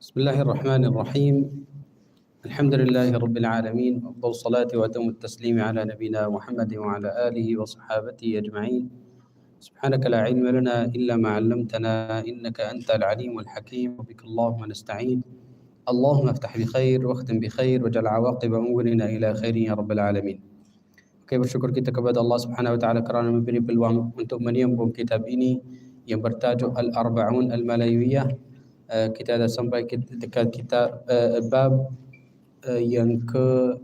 بسم الله الرحمن الرحيم. الحمد لله رب العالمين، أفضل الصلاة وأتم التسليم على نبينا محمد وعلى آله وصحابته أجمعين. سبحانك لا علم لنا إلا ما علمتنا إنك أنت العليم الحكيم، وبك اللهم نستعين. اللهم افتح بخير واختم بخير واجعل عواقب أمورنا إلى خير يا رب العالمين. Oke, bersyukur kita kepada Allah Subhanahu wa taala kerana memberi peluang untuk menyambung kitab ini yang bertajuk Al-Arba'un Al-Malayawiyah. Kita dah sampai dekat kitab bab yang ke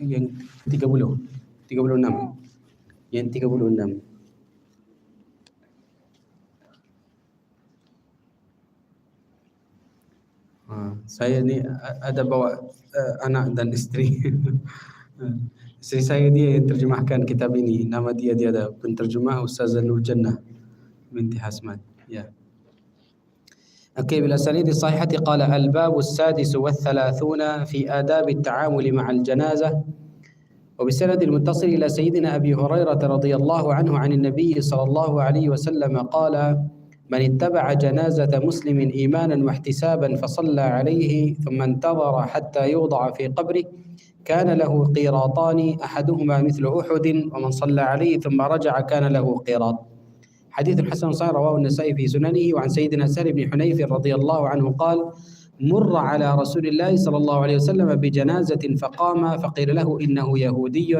yang 36. Yang 36. Saya ni ada bawa anak dan isteri. Isteri saya dia yang terjemahkan kitab ini. Nama dia ada penterjemah Ustazah Nur Jannah binti Hasman. Ya. بالأسانيد الصحيحة قال الباب السادس والثلاثون في آداب التعامل مع الجنازة، وبالسند المتصل إلى سيدنا أبي هريرة رضي الله عنه عن النبي صلى الله عليه وسلم قال: من اتبع جنازة مسلم إيمانا واحتسابا فصلى عليه ثم انتظر حتى يوضع في قبره كان له قيراطان أحدهما مثل أحد، ومن صلى عليه ثم رجع كان له قيراط. حديث حسن صحيح رواه النسائي في سننه. وعن سيدنا سهل بن حنيف رضي الله عنه قال: مر على رسول الله صلى الله عليه وسلم بجنازة فقام فقيل له إنه يهودي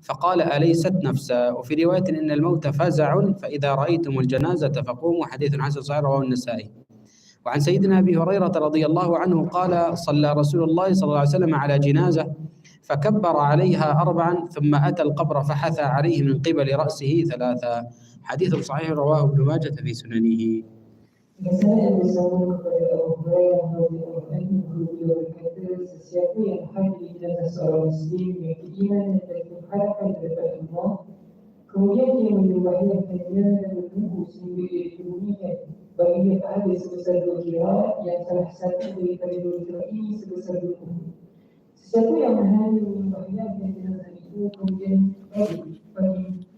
فقال أليست نفسا، وفي رواية إن الموت فزع فإذا رأيتم الجنازة فقوموا. حديث حسن صحيح رواه النسائي. وعن سيدنا أبي هريرة رضي الله عنه قال: صلى رسول الله صلى الله عليه وسلم على جنازة فكبر عليها 4 ثم أتى القبر فحثى عليه من قبل رأسه 3. حديث صحيح رواه ابن ماجه في سننه. Sesiapa yang hadir dalam seorang Muslim yang beriman dan berharapan kepada Allah, kemudian dia membahagiakannya dan menunggu sehingga dia dikebumikan, baginya pahala sebesar 2 kira, yang salah satu daripada 2 kira ini sebesar 20. Sesiapa yang hadir membahagiakan jenazah itu kemudian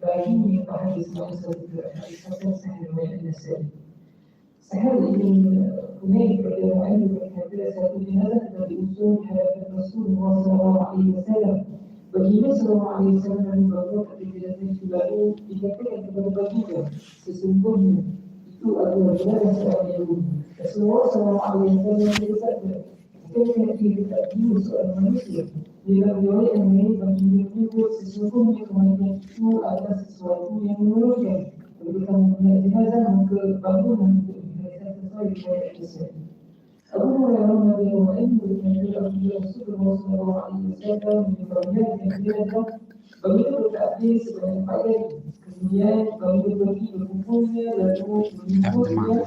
baginya pahala sebesar 2 kira. Hadis hasan sahih riwayat An-Nasa'i. Sahal Ibn Humayr radhiyallahu anhu berkata, satu jenazah telah diusul hadapan Rasulullah SAW. Baginda SAW membawa ketika jenazah itu lalu dikatakan kepada baginda, sesungguhnya itu adalah jenazah seorang Yahudi. Rasulullah SAW bersabda, bukankah dia tak jiwa seorang manusia? Dalam riwayat yang lain baginda menyebut sesungguhnya kematian itu adalah sesuatu yang menurunkan. Bila kamu melihat jenazah maka bangunlah untuk Abu Hurairah radhiyallahu anhu berkata, Rasulullah SAW menyebabkan jenazah baginda bertakbir sebanyak 4 kali. Kemudian baginda pergi berkumpulnya lalu menyebutnya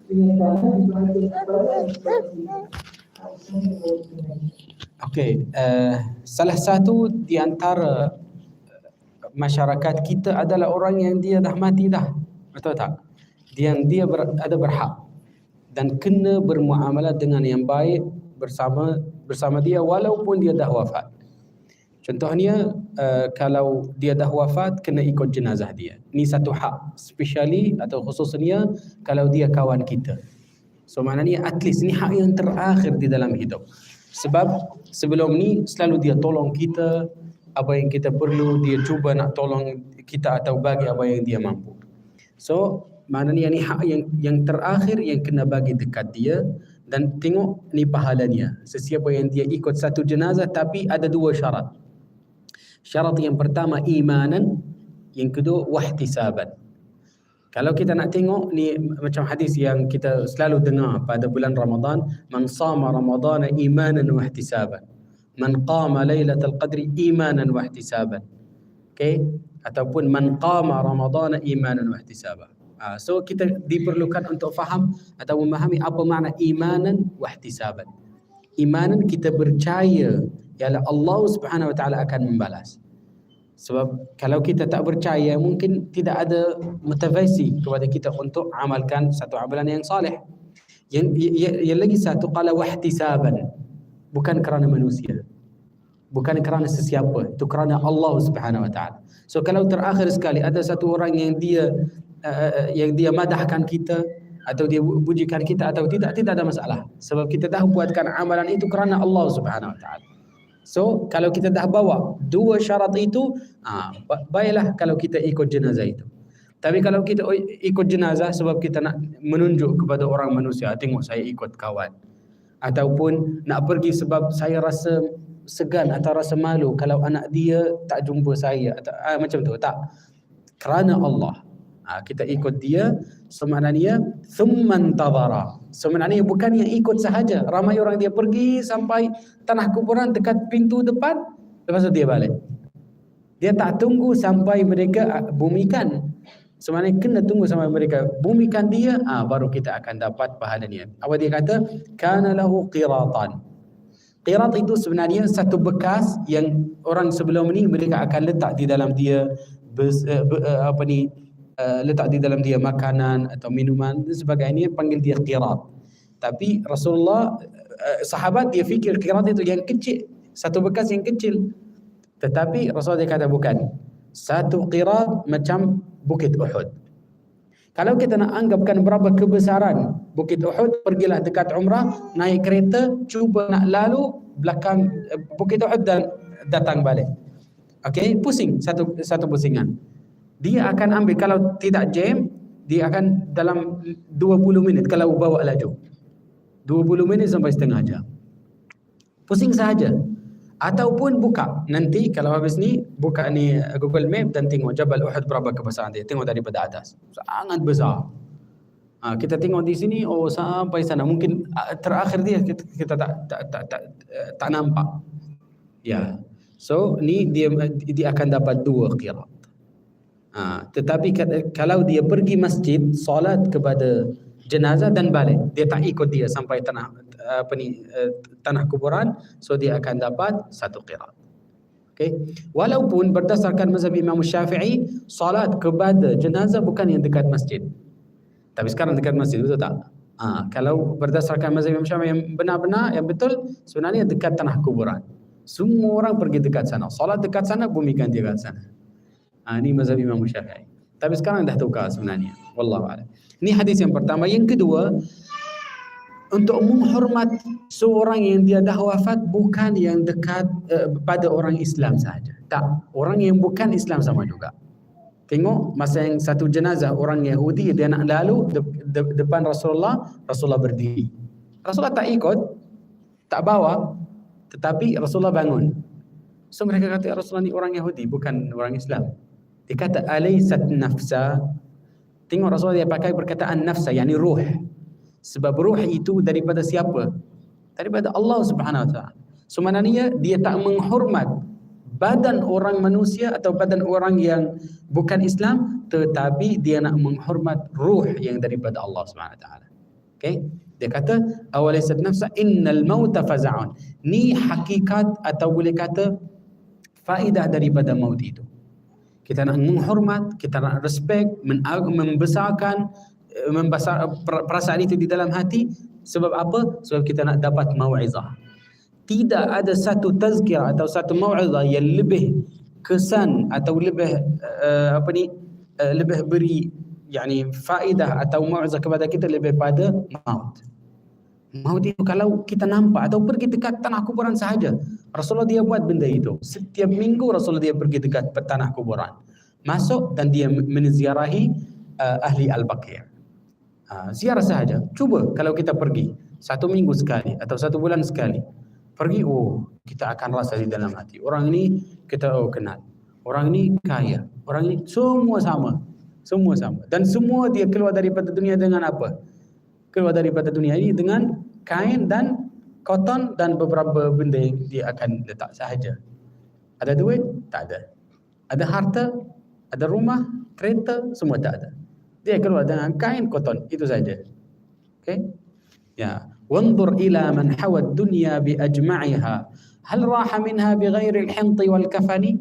dengan tangan di bahagian badan seperti salah satu di antara masyarakat kita adalah orang yang dia dah mati dah, betul tak? Dia ada berhak dan kena bermuamalah dengan yang baik bersama dia walaupun dia dah wafat. Contohnya kalau dia dah wafat kena ikut jenazah dia. Ini satu hak, especially atau khususnya kalau dia kawan kita. So maknanya at least ni hak yang terakhir di dalam hidup. Sebab sebelum ni selalu dia tolong kita, apa yang kita perlu dia cuba nak tolong kita atau bagi apa yang dia mampu. So maknanya ni hak yang terakhir yang kena bagi dekat dia. Dan tengok ni pahalanya. Sesiapa yang dia ikut satu jenazah tapi ada 2 syarat. Syarat yang pertama imanan, yang kedua wahtisaban. Kalau kita nak tengok ni macam hadis yang kita selalu dengar pada bulan Ramadan, man sama ramadana imanan wahtisaban, man qama lailatul qadri imanan wahtisaban. Okay? Ataupun man qama ramadana imanan wahtisaban. So kita diperlukan untuk faham atau memahami apa makna imanan wahtisaban. Imanan kita percaya ialah Allah Subhanahu wa taala akan membalas. Sebab kalau kita tak percaya mungkin tidak ada motivasi kepada kita untuk amalkan satu amalan yang soleh. Yang lagi satu qala wahtisaban, bukan kerana manusia, bukan kerana sesiapa, itu kerana Allah Subhanahu wa taala. So kalau terakhir sekali ada satu orang yang dia madahkan kita, atau dia pujikan kita atau tidak ada masalah. Sebab kita dah buatkan amalan itu kerana Allah Subhanahu Wa Taala. So kalau kita dah bawa dua syarat itu, baiklah kalau kita ikut jenazah itu. Tapi kalau kita ikut jenazah sebab kita nak menunjuk kepada orang manusia, tengok saya ikut kawan, ataupun nak pergi sebab saya rasa segan atau rasa malu kalau anak dia tak jumpa saya atau macam tu, tak. Kerana Allah kita ikut dia, sebenarnya thumman tadara, sebenarnya bukan yang ikut sahaja. Ramai orang dia pergi sampai tanah kuburan dekat pintu depan, lepas tu dia balik. Dia tak tunggu sampai mereka bumikan. Sebenarnya kena tunggu sampai mereka bumikan dia, baru kita akan dapat pahalanya. Apa dia kata? Kana lahu qiratan. Qirat itu sebenarnya satu bekas yang orang sebelum ni mereka akan letak di dalam dia letak di dalam dia makanan atau minuman dan sebagainya, panggil dia qirat. Tapi Rasulullah, sahabat dia fikir qirat itu yang kecil, satu bekas yang kecil. Tetapi Rasulullah dia kata bukan. Satu qirat macam Bukit Uhud. Kalau kita nak anggapkan berapa kebesaran Bukit Uhud, pergilah dekat umrah, naik kereta, cuba nak lalu belakang Bukit Uhud dan datang balik. Okey, pusing, satu pusingan. Dia akan ambil, kalau tidak jam, dia akan dalam 20 minit kalau bawa laju. 20 minit sampai setengah jam. Pusing sahaja. Ataupun buka. Nanti kalau habis ni, buka ni Google Map dan tengok Jabal Uhud berapa kebesaran dia. Tengok daripada atas. Sangat besar. Kita tengok di sini, sampai sana. Mungkin terakhir dia kita tak nampak. Ya. So, ni dia akan dapat 2 qirat. Tetapi kalau dia pergi masjid, solat kepada jenazah dan balik, dia tak ikut dia sampai tanah kuburan, so dia akan dapat 1 qirat. Okay? Walaupun berdasarkan mazhab Imam Syafi'i, solat kepada jenazah bukan yang dekat masjid. Tapi sekarang dekat masjid, betul tak? Kalau berdasarkan mazhab Imam Syafi'i yang benar-benar, yang betul, sebenarnya dekat tanah kuburan. Semua orang pergi dekat sana, solat dekat sana, bumikan dia dekat sana. Ini mazhab Imam Syafi'i. Tapi sekarang dah tukar sebenarnya. Wallahu a'lam. Ini hadis yang pertama. Yang kedua, untuk menghormat seorang yang dia dah wafat bukan yang dekat pada orang Islam sahaja. Tak, orang yang bukan Islam sama juga. Tengok masa yang satu jenazah orang Yahudi, dia nak lalu depan Rasulullah, Rasulullah berdiri. Rasulullah tak ikut, tak bawa, tetapi Rasulullah bangun. So mereka kata, Rasulullah ni orang Yahudi, bukan orang Islam. Dia kata, alaysat nafsa. Tengok Rasulullah dia pakai perkataan nafsa, yakni ruh. Sebab ruh itu daripada siapa? Daripada Allah Subhanahu Wa Taala. Sebenarnya dia tak menghormat badan orang manusia atau badan orang yang bukan Islam, tetapi dia nak menghormat ruh yang daripada Allah Subhanahu Wa Taala. Okay? Dia kata, awalaysat nafsa innal mauta faza'un. Ni hakikat atau boleh kata faedah daripada maut itu. Kita nak menghormat, kita nak respect, membesarkan perasaan itu di dalam hati. Sebab apa? Sebab kita nak dapat mau'izah. Tidak ada satu tazkirah atau satu mau'izah yang lebih kesan atau lebih lebih beri yakni faedah atau mau'izah kepada kita lebih pada maut. Maut itu kalau kita nampak atau pergi dekat tanah kuburan sahaja. Rasulullah dia buat benda itu. Setiap minggu Rasulullah dia pergi dekat tanah kuburan. Masuk dan dia menziarahi ahli al-Baqi'. Ziarah sahaja. Cuba kalau kita pergi 1 minggu sekali atau 1 bulan sekali. Pergi, kita akan rasa di dalam hati. Orang ini kita kenal. Orang ini kaya. Orang ini semua sama. Semua sama. Dan semua dia keluar daripada dunia dengan apa? Keluar daripada dunia ini dengan kain dan koton dan beberapa benda yang dia akan letak sahaja. Ada duit? Tak ada. Ada harta? Ada rumah? Kereta? Semua tak ada. Dia keluar dengan kain, koton. Itu saja. Okay? Ya. Wanzur ila man hawad dunya bi ajma'iha. Hal raha minha bi ghairi al-hinti wal kafani?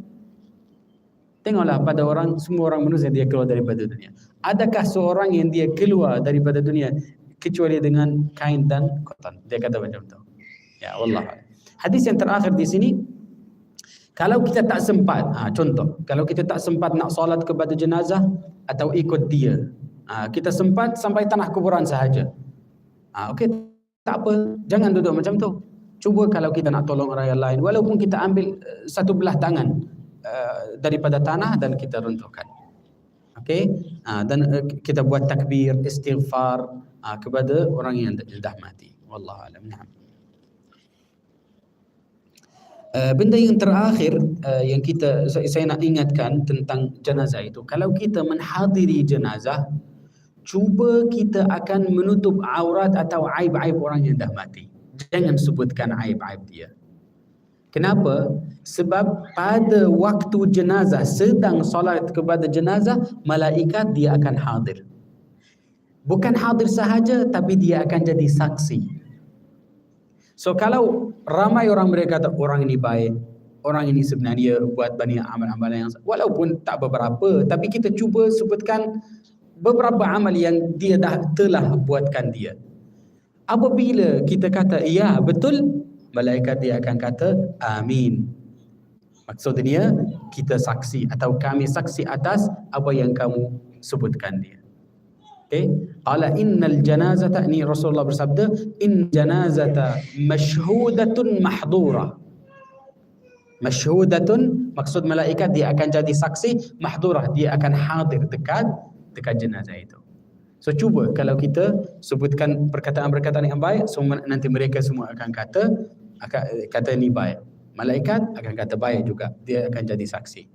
Tengoklah pada orang, semua orang manusia dia keluar daripada dunia. Adakah seorang yang dia keluar daripada dunia kecuali dengan kain dan koton? Dia kata macam tu. Ya, wallah. Hadis yang terakhir di sini, kalau kita tak sempat, contoh, kalau kita tak sempat nak solat kepada jenazah atau ikut dia, Kita sempat sampai tanah kuburan sahaja. Okey, tak apa, jangan duduk macam tu. Cuba kalau kita nak tolong orang yang lain, walaupun kita ambil satu belah tangan daripada tanah dan kita runtuhkan. Okey, dan kita buat takbir, istighfar kepada orang yang dah mati. Wallahu a'lam. Naam. Benda yang terakhir yang saya nak ingatkan tentang jenazah itu, kalau kita menghadiri jenazah, cuba kita akan menutup aurat atau aib-aib orang yang dah mati. Jangan sebutkan aib-aib dia. Kenapa? Sebab pada waktu jenazah, sedang solat kepada jenazah, malaikat dia akan hadir. Bukan hadir sahaja, tapi dia akan jadi saksi. So kalau ramai orang mereka kata orang ini baik, orang ini sebenarnya buat banyak amal-amalan yang walaupun tak beberapa, tapi kita cuba sebutkan beberapa amal yang dia telah buatkan dia. Apabila kita kata ya betul, malaikat dia akan kata amin. Maksudnya kita saksi atau kami saksi atas apa yang kamu sebutkan dia. Okay. Qala innal janazata, ini Rasulullah bersabda, in janazata mashhudatun mahdura. Mashhudatun maksud malaikat dia akan jadi saksi, mahdurah dia akan hadir dekat jenazah itu. So cuba kalau kita sebutkan perkataan-perkataan yang baik, so nanti mereka semua akan kata ini baik. Malaikat akan kata baik juga, dia akan jadi saksi.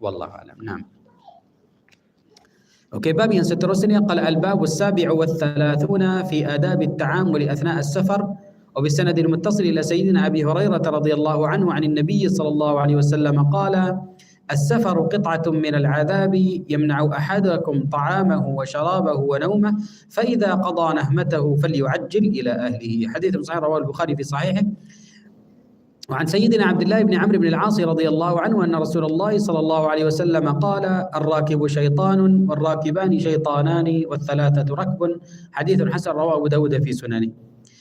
Wallahu a'lam. Naam. Okey, bab yang seterusnya qala al-bab was-sabi'u wath-thalathuna fi adab at-ta'amul athna' as-safar wa bi-sanad al-muttasil ila sayyidina Abi Hurairah radhiyallahu anhu 'an an-nabiy sallallahu alaihi wasallam qala السفر قطعة من العذاب يمنع أحدكم طعامه وشرابه ونومه فإذا قضى نهمته فليعجل إلى أهله. حديث صحيح رواه البخاري في صحيحه. وعن سيدنا عبد الله بن عمرو بن العاص رضي الله عنه أن رسول الله صلى الله عليه وسلم قال الراكب شيطان والراكبان شيطانان والثلاثة ركب. حديث حسن رواه أبو داود في سننه.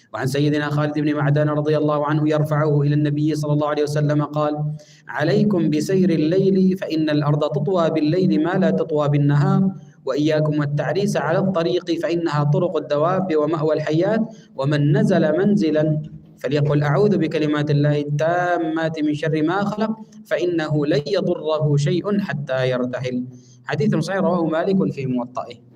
وعن سيدنا خالد بن معدان رضي الله عنه يرفعه إلى النبي صلى الله عليه وسلم قال عليكم بسير الليل فإن الأرض تطوى بالليل ما لا تطوى بالنهار وإياكم والتعريس على الطريق فإنها طرق الدواب ومأوى الحيات ومن نزل منزلا فليقل أعوذ بكلمات الله التامات من شر ما خلق فإنه لن يضره شيء حتى يرتحل. حديث صحيح رواه مالك في موطئه.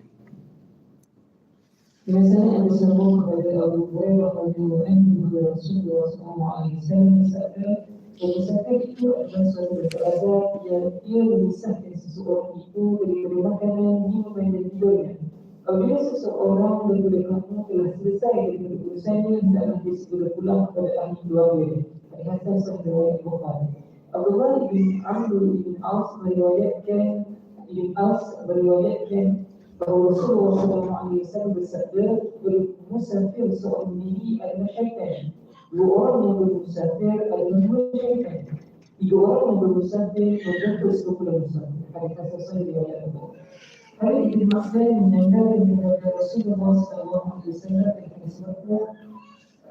Biasanya yang disambung kepada Abu Hurairah radhiyallahu anhu dari Rasulullah SAW bersabda, musafir itu adalah suatu keadaan yang ia memisahkan seseorang itu dari makanan, minuman dan tidurnya. Apabila seseorang daripada kamu telah selesai dengan urusannya, hendaklah dia segera pulang kepada ahli keluarga. Hasan Sahih riwayat Bukhari. Abdullah bin Amr bin Aus meriwayatkan bahawa Rasulullah SAW bersabda, bermusafir seorang diri adalah syaitan. Dua orang yang bermusafir adalah dua syaitan. Tiga orang yang bermusafir membentuk sekumpulan musafir. Hadis Hasan riwayat Bukhari. Hal ini dimaksudkan menandakan kepada Rasulullah SAW dan disebutkan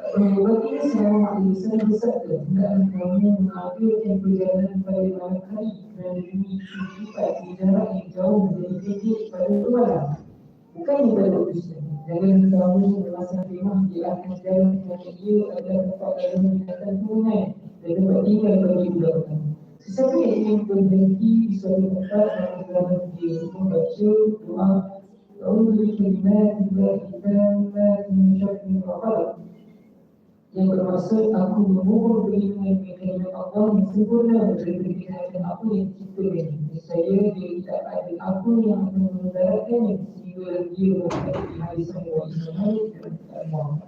Rasulullah SAW bersabda, hendaklah kamu mengakhirkan perjalanan pada malam hari dan demi sifat di jarak yang jauh menjadi pendek pada malam. Bukannya pada urusan. Jangan kamu memasang kemah di atas jalan kerana ia adalah tempat dalam binatang turunan dan tempat tinggal bagi budak-budak. Sesiapa yang ingin berhenti di suatu tempat dan berjalan dia membaca doa A'udzu bikalimatillahi tammati min syarri ma khalaq, yang bermaksud aku memohon perlindungan dengan kalimat Allah yang sempurna dari kejahatan apa yang diciptakan. Saya dia tidak ada apa yang akan memudaratkannya sehingga dia berada di hari semua Islam.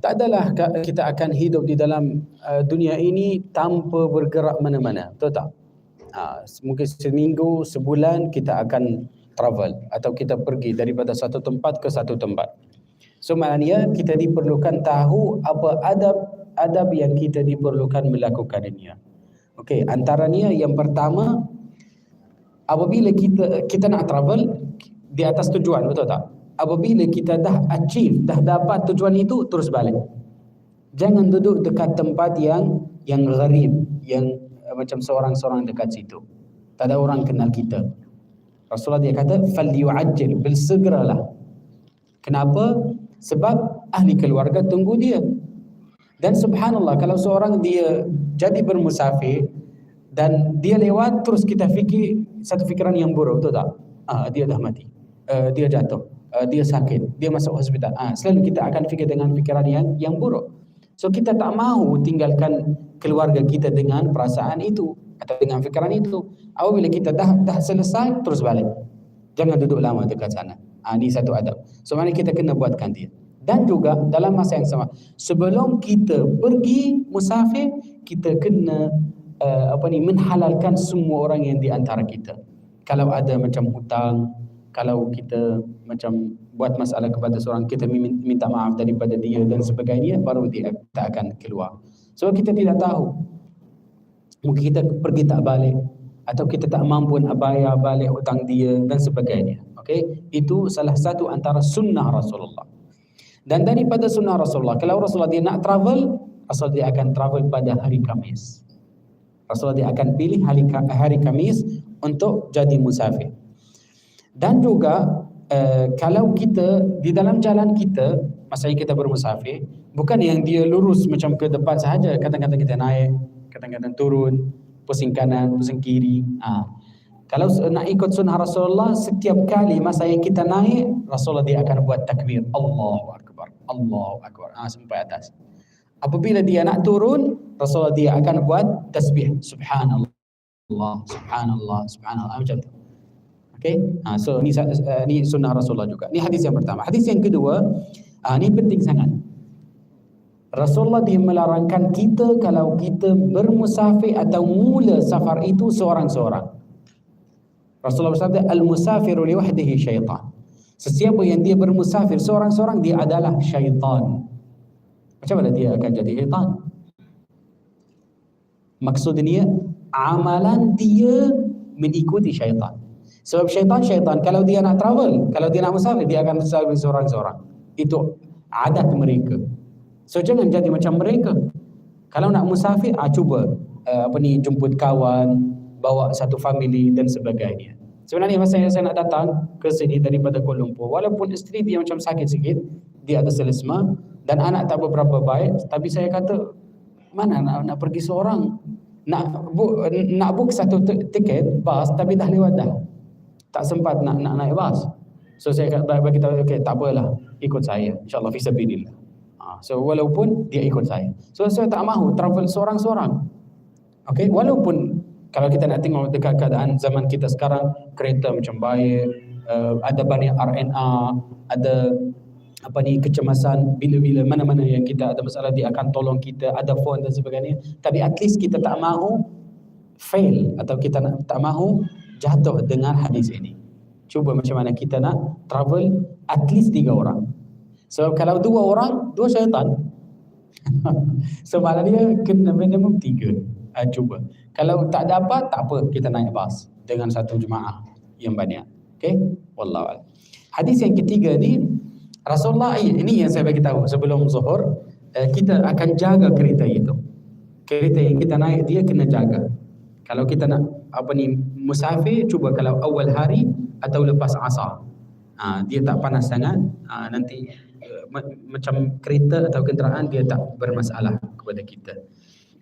Tak adalah kita akan hidup di dalam dunia ini tanpa bergerak mana-mana, betul tak? Mungkin seminggu, sebulan kita akan travel atau kita pergi daripada satu tempat ke satu tempat. So maknanya kita diperlukan tahu apa adab yang kita diperlukan melakukannya. Okey, antaranya yang pertama, apabila kita nak travel di atas tujuan, betul tak? Apabila kita dah achieve, dah dapat tujuan itu, terus balik. Jangan duduk dekat tempat yang gharib, yang macam seorang-seorang dekat situ. Tak ada orang kenal kita. Rasulullah dia kata falyu'ajjil, bersegeralah. Kenapa? Sebab ahli keluarga tunggu dia. Dan subhanallah, kalau seorang dia jadi bermusafir dan dia lewat, terus kita fikir satu fikiran yang buruk, betul tak? Dia dah mati, dia jatuh, dia sakit, dia masuk hospital. Selalu kita akan fikir dengan fikiran yang buruk. So kita tak mahu tinggalkan keluarga kita dengan perasaan itu atau dengan fikiran itu. Apabila kita dah selesai, terus balik. Jangan duduk lama dekat sana. Ini satu adab. So mana kita kena buatkan dia. Dan juga dalam masa yang sama, sebelum kita pergi musafir, kita kena menghalalkan semua orang yang di antara kita. Kalau ada macam hutang, kalau kita macam buat masalah kepada seorang, kita minta maaf daripada dia dan sebagainya, baru dia tak akan keluar. Sebab kita tidak tahu, mungkin kita pergi tak balik, atau kita tak mampu nak bayar balik hutang dia dan sebagainya. Okay? Itu salah satu antara sunnah Rasulullah. Dan daripada sunnah Rasulullah, kalau Rasulullah dia nak travel, Rasulullah dia akan travel pada hari Khamis. Rasulullah dia akan pilih hari Khamis untuk jadi musafir. Dan juga kalau kita di dalam jalan kita, masa kita bermusafir, bukan yang dia lurus macam ke depan sahaja, kadang-kadang kita naik, kadang-kadang turun, pusing kanan, pusing kiri. Kalau nak ikut sunnah Rasulullah, setiap kali masa yang kita naik, Rasulullah dia akan buat takbir, Allahu Akbar, Allahu Akbar, sampai atas. Apabila dia nak turun, Rasulullah dia akan buat tasbih, Subhanallah, Subhanallah, Subhanallah, macam tu. Okay? So ni sunnah Rasulullah juga. Ni hadis yang pertama. Hadis yang kedua, ni penting sangat. Rasulullah dia melarangkan kita kalau kita bermusafir atau mula safar itu seorang-seorang. Rasulullah bersabda, al-musafiru liwahdihi syaitan. Sesiapa yang dia bermusafir seorang-seorang, dia adalah syaitan. Macam mana dia akan jadi syaitan? Maksudnya amalan dia mengikuti syaitan. Sebab syaitan kalau dia nak travel, kalau dia nak musafir, dia akan musafir seorang-seorang. Itu adat mereka. So jangan jadi macam mereka. Kalau nak musafir, cuba jemput kawan, bawa satu family dan sebagainya. Sebenarnya masa yang saya nak datang ke sini daripada Kuala Lumpur, walaupun isteri dia macam sakit sikit, dia ada selesma dan anak tak beberapa baik, tapi saya kata mana nak pergi seorang, nak book satu tiket bas, tapi dah lewat dah, tak sempat nak naik bas. So saya kata bagi tahu, okay, tak apalah, ikut saya, insyaAllah fisabilillah. So walaupun dia ikut saya, so saya tak mahu travel seorang-seorang. Okay, walaupun kalau kita nak tengok dekat keadaan zaman kita sekarang, kereta macam baik, ada banyak RNA, ada kecemasan, bila-bila mana-mana yang kita ada masalah, dia akan tolong kita, ada phone dan sebagainya. Tapi at least kita tak mahu fail, atau kita tak mahu jatuh dengan hadis ini. Cuba macam mana kita nak travel at least 3 orang. Sebab kalau 2 orang, 2 syaitan. So maknanya kena minimum 3. Cuba. Kalau tak dapat, tak apa, kita naik bas dengan satu jemaah yang banyak. Okay? Wallahu a'lam. Hadis yang ketiga ni, Rasulullah, ini yang saya bagi tahu sebelum zuhur, kita akan jaga kereta itu. Kereta yang kita naik dia kena jaga. Kalau kita nak musafir, cuba kalau awal hari atau lepas asar. Dia tak panas sangat, nanti macam kereta atau kenderaan dia tak bermasalah kepada kita.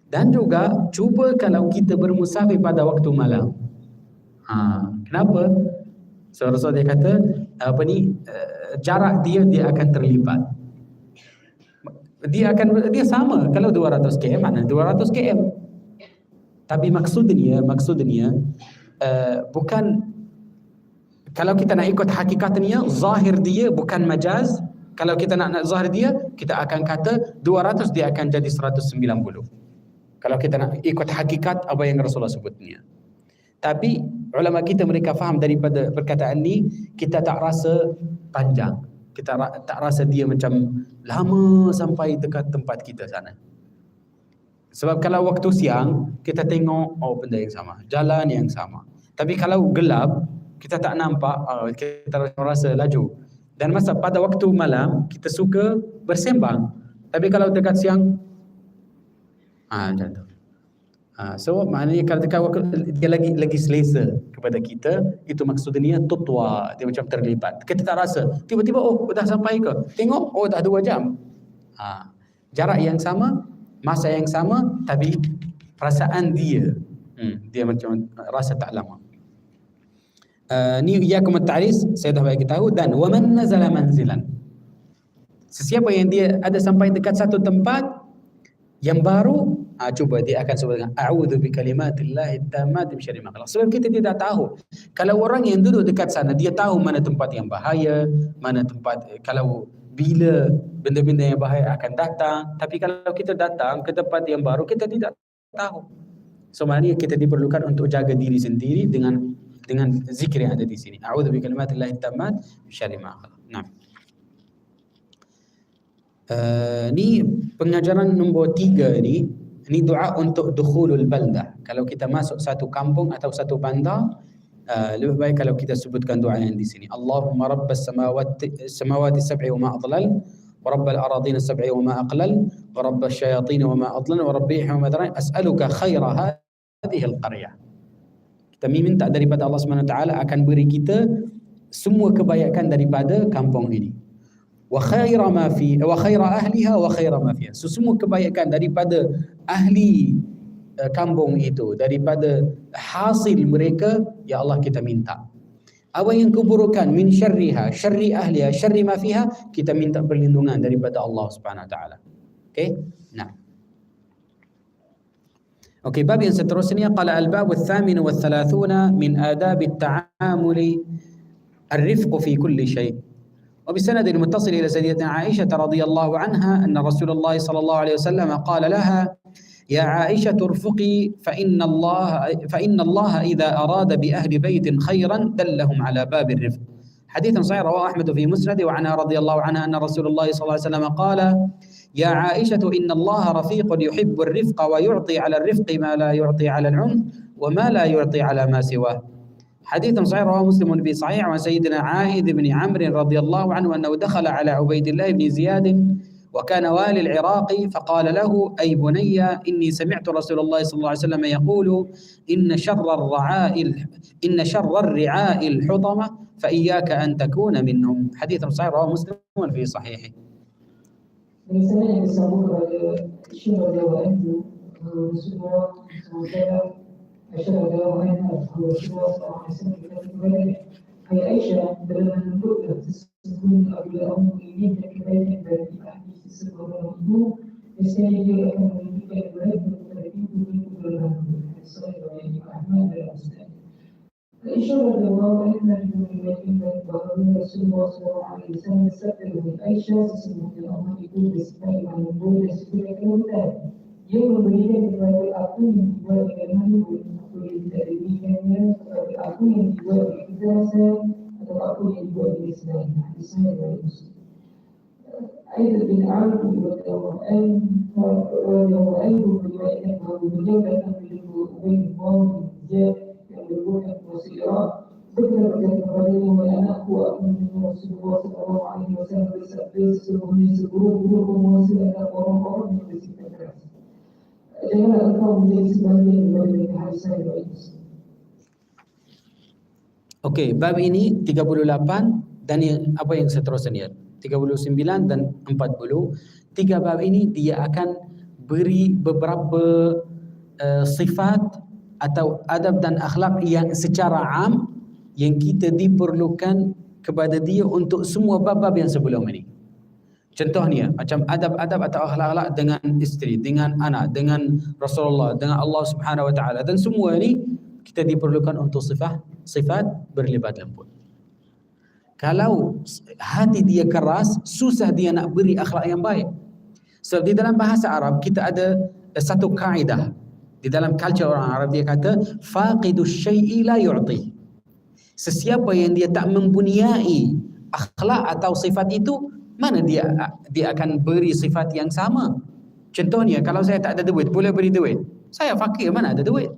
Dan juga cuba kalau kita bermusafir pada waktu malam. Kenapa? So Rasul dia kata jarak dia akan terlipat. Dia sama kalau 200 km, mana 200 km. Tapi maksudnya bukan, kalau kita nak ikut hakikatnya, zahir dia bukan majaz. Kalau kita nak zahir dia, kita akan kata 200, dia akan jadi 190. Kalau kita nak ikut hakikat apa yang Rasulullah sebutnya. Tapi ulama kita mereka faham daripada perkataan ni, kita tak rasa panjang. Kita tak rasa dia macam lama sampai dekat tempat kita sana. Sebab kalau waktu siang, kita tengok, benda yang sama, jalan yang sama. Tapi kalau gelap, kita tak nampak, kita rasa laju. Dan pada waktu malam, kita suka bersembang. Tapi kalau dekat siang, macam tu. So maknanya kalau dekat waktu, dia lagi selesa kepada kita, itu maksudnya tutwa, dia macam terlibat. Kita tak rasa, tiba-tiba oh dah sampai ke, tengok oh dah 2 jam. Jarak yang sama, masa yang sama, tapi perasaan dia dia macam rasa tak lama. Ni iyakum at-ta'ris, saya dah bagi tahu. Dan wa man nazala manzilan, sesiapa yang dia ada sampai dekat satu tempat yang baru, cuba dia akan sebut dengan a'udzu bi kalimatillahi tammati min syarri ma khalaq. Sebab kita tidak tahu. Kalau orang yang duduk dekat sana, dia tahu mana tempat yang bahaya, mana tempat, kalau bila benda-benda yang bahaya akan datang. Tapi kalau kita datang ke tempat yang baru, kita tidak tahu. Sebenarnya kita diperlukan untuk jaga diri sendiri dengan zikir yang ada di sini. A'udzu bi kalimatillahi tammati min syarri ma khalaq. Nah. Ni pengajaran nombor 3 ni doa untuk dukhulul baldah. Kalau kita masuk satu kampung atau satu bandar, lebih baik kalau kita sebutkan doa yang di sini. Allahumma rabbas samawati sab'i wa ma adlal, wa rabbal aradina sab'i wa ma aqlal, wa rabbas syayatin wa ma adlal, wa rabbihi wa ma daran, as'aluka khaira hadhihi al-qaryah. Kita minta daripada Allah Subhanahu wa taala akan beri kita semua kebaikan daripada kampung ini. Wa khaira ma fi wa khaira ahliha wa khaira ma fiha. Semua kebaikan daripada ahli kampung itu, daripada hasil mereka, ya Allah kita minta. Apa yang keburukan, min syarriha, syarri ahliha, syarri ma fiha, kita minta perlindungan daripada Allah Subhanahu wa taala. Okey? Nah. Okey, bab yang seterusnya, qala al-bab ats-tsamin wa ats-tsalatsuna min adab at-ta'amuli ar-rifq fi kulli syai'. وبسند المتصل إلى سيدتنا عائشة رضي الله عنها أن رسول الله صلى الله عليه وسلم قال لها يا عائشة ارفقي فإن الله إذا أراد بأهل بيت خيرا دلهم على باب الرفق. حديث صحيح رواه أحمد في مسنده، وعنها رضي الله عنها أن رسول الله صلى الله عليه وسلم قال يا عائشة إن الله رفيق يحب الرفق ويعطي على الرفق ما لا يعطي على العنف وما لا يعطي على ما سواه. حديث صحيح رواه مسلم في صحيح عن سيدنا عائذ بن عمرو رضي الله عنه أنه دخل على عبيد الله بن زياد وكان والي العراق فقال له أي بني إني سمعت رسول الله صلى الله عليه وسلم يقول إن شر الرعاء الحطمة فإياك أن تكون منهم. حديث صحيح رواه مسلم في صحيحه. Aisyah radhiyallahu anha, Rasulullah SAW hai Aisyah, dalam menunjukkan sesungguhnya apabila orang menginginkan kebaikan dari ahli seseorang itu, biasanya dia akan menunjukkan kebaikan kepada pintu-pintu dalam Sahih Imam Ahmad dan Musnad. Aisyah radhiyallahu anha meriwayatkan bahawa Rasulullah SAW bersabda kepada Aisyah, sesungguhnya Allah itu bersifat yang lembut dan segera kemudian dia memberikan kepada aku yang dibuat dengan malu, aku yang tidak diberikannya kepada aku yang dibuat dengan kekerasan, atau aku yang dibuat dengan senang. Hadis saya dari Muslim. Aidha bin Amr radhiyallahu anhu meriwayatkan bahawa beliau datang kepada Ubaydullah bin Ziyad yang merupakan penguasa Iraq. Beliau berkata kepadanya, wahai anakku, aku mendengar Rasulullah SAW bersabda, sesungguhnya seburuk-buruk penguasa adalah orang-orang yang bersifat keras. Janganlah engkau menjadi sebagian daripada mereka. Hadis saya dari Muslim. Okey, bab ini 38 dan apa yang seterusnya 39 dan 40. 3 bab ini dia akan beri beberapa sifat atau adab dan akhlak yang secara am yang kita diperlukan kepada dia untuk semua bab-bab yang sebelum ini. Contohnya macam adab-adab atau akhlak-akhlak dengan isteri, dengan anak, dengan Rasulullah, dengan Allah Subhanahu wa taala, dan semua ini kita diperlukan untuk sifat berlibat lembut. Kalau hati dia keras, susah dia nak beri akhlak yang baik. Sebab di dalam bahasa Arab kita ada satu kaedah. Di dalam culture orang Arab dia kata faqidus syai'i la yu'ti. Sesiapa yang dia tak mempunyai akhlak atau sifat itu, mana dia akan beri sifat yang sama. Contohnya, kalau saya tak ada duit, boleh beri duit. Saya fakir, mana ada duit.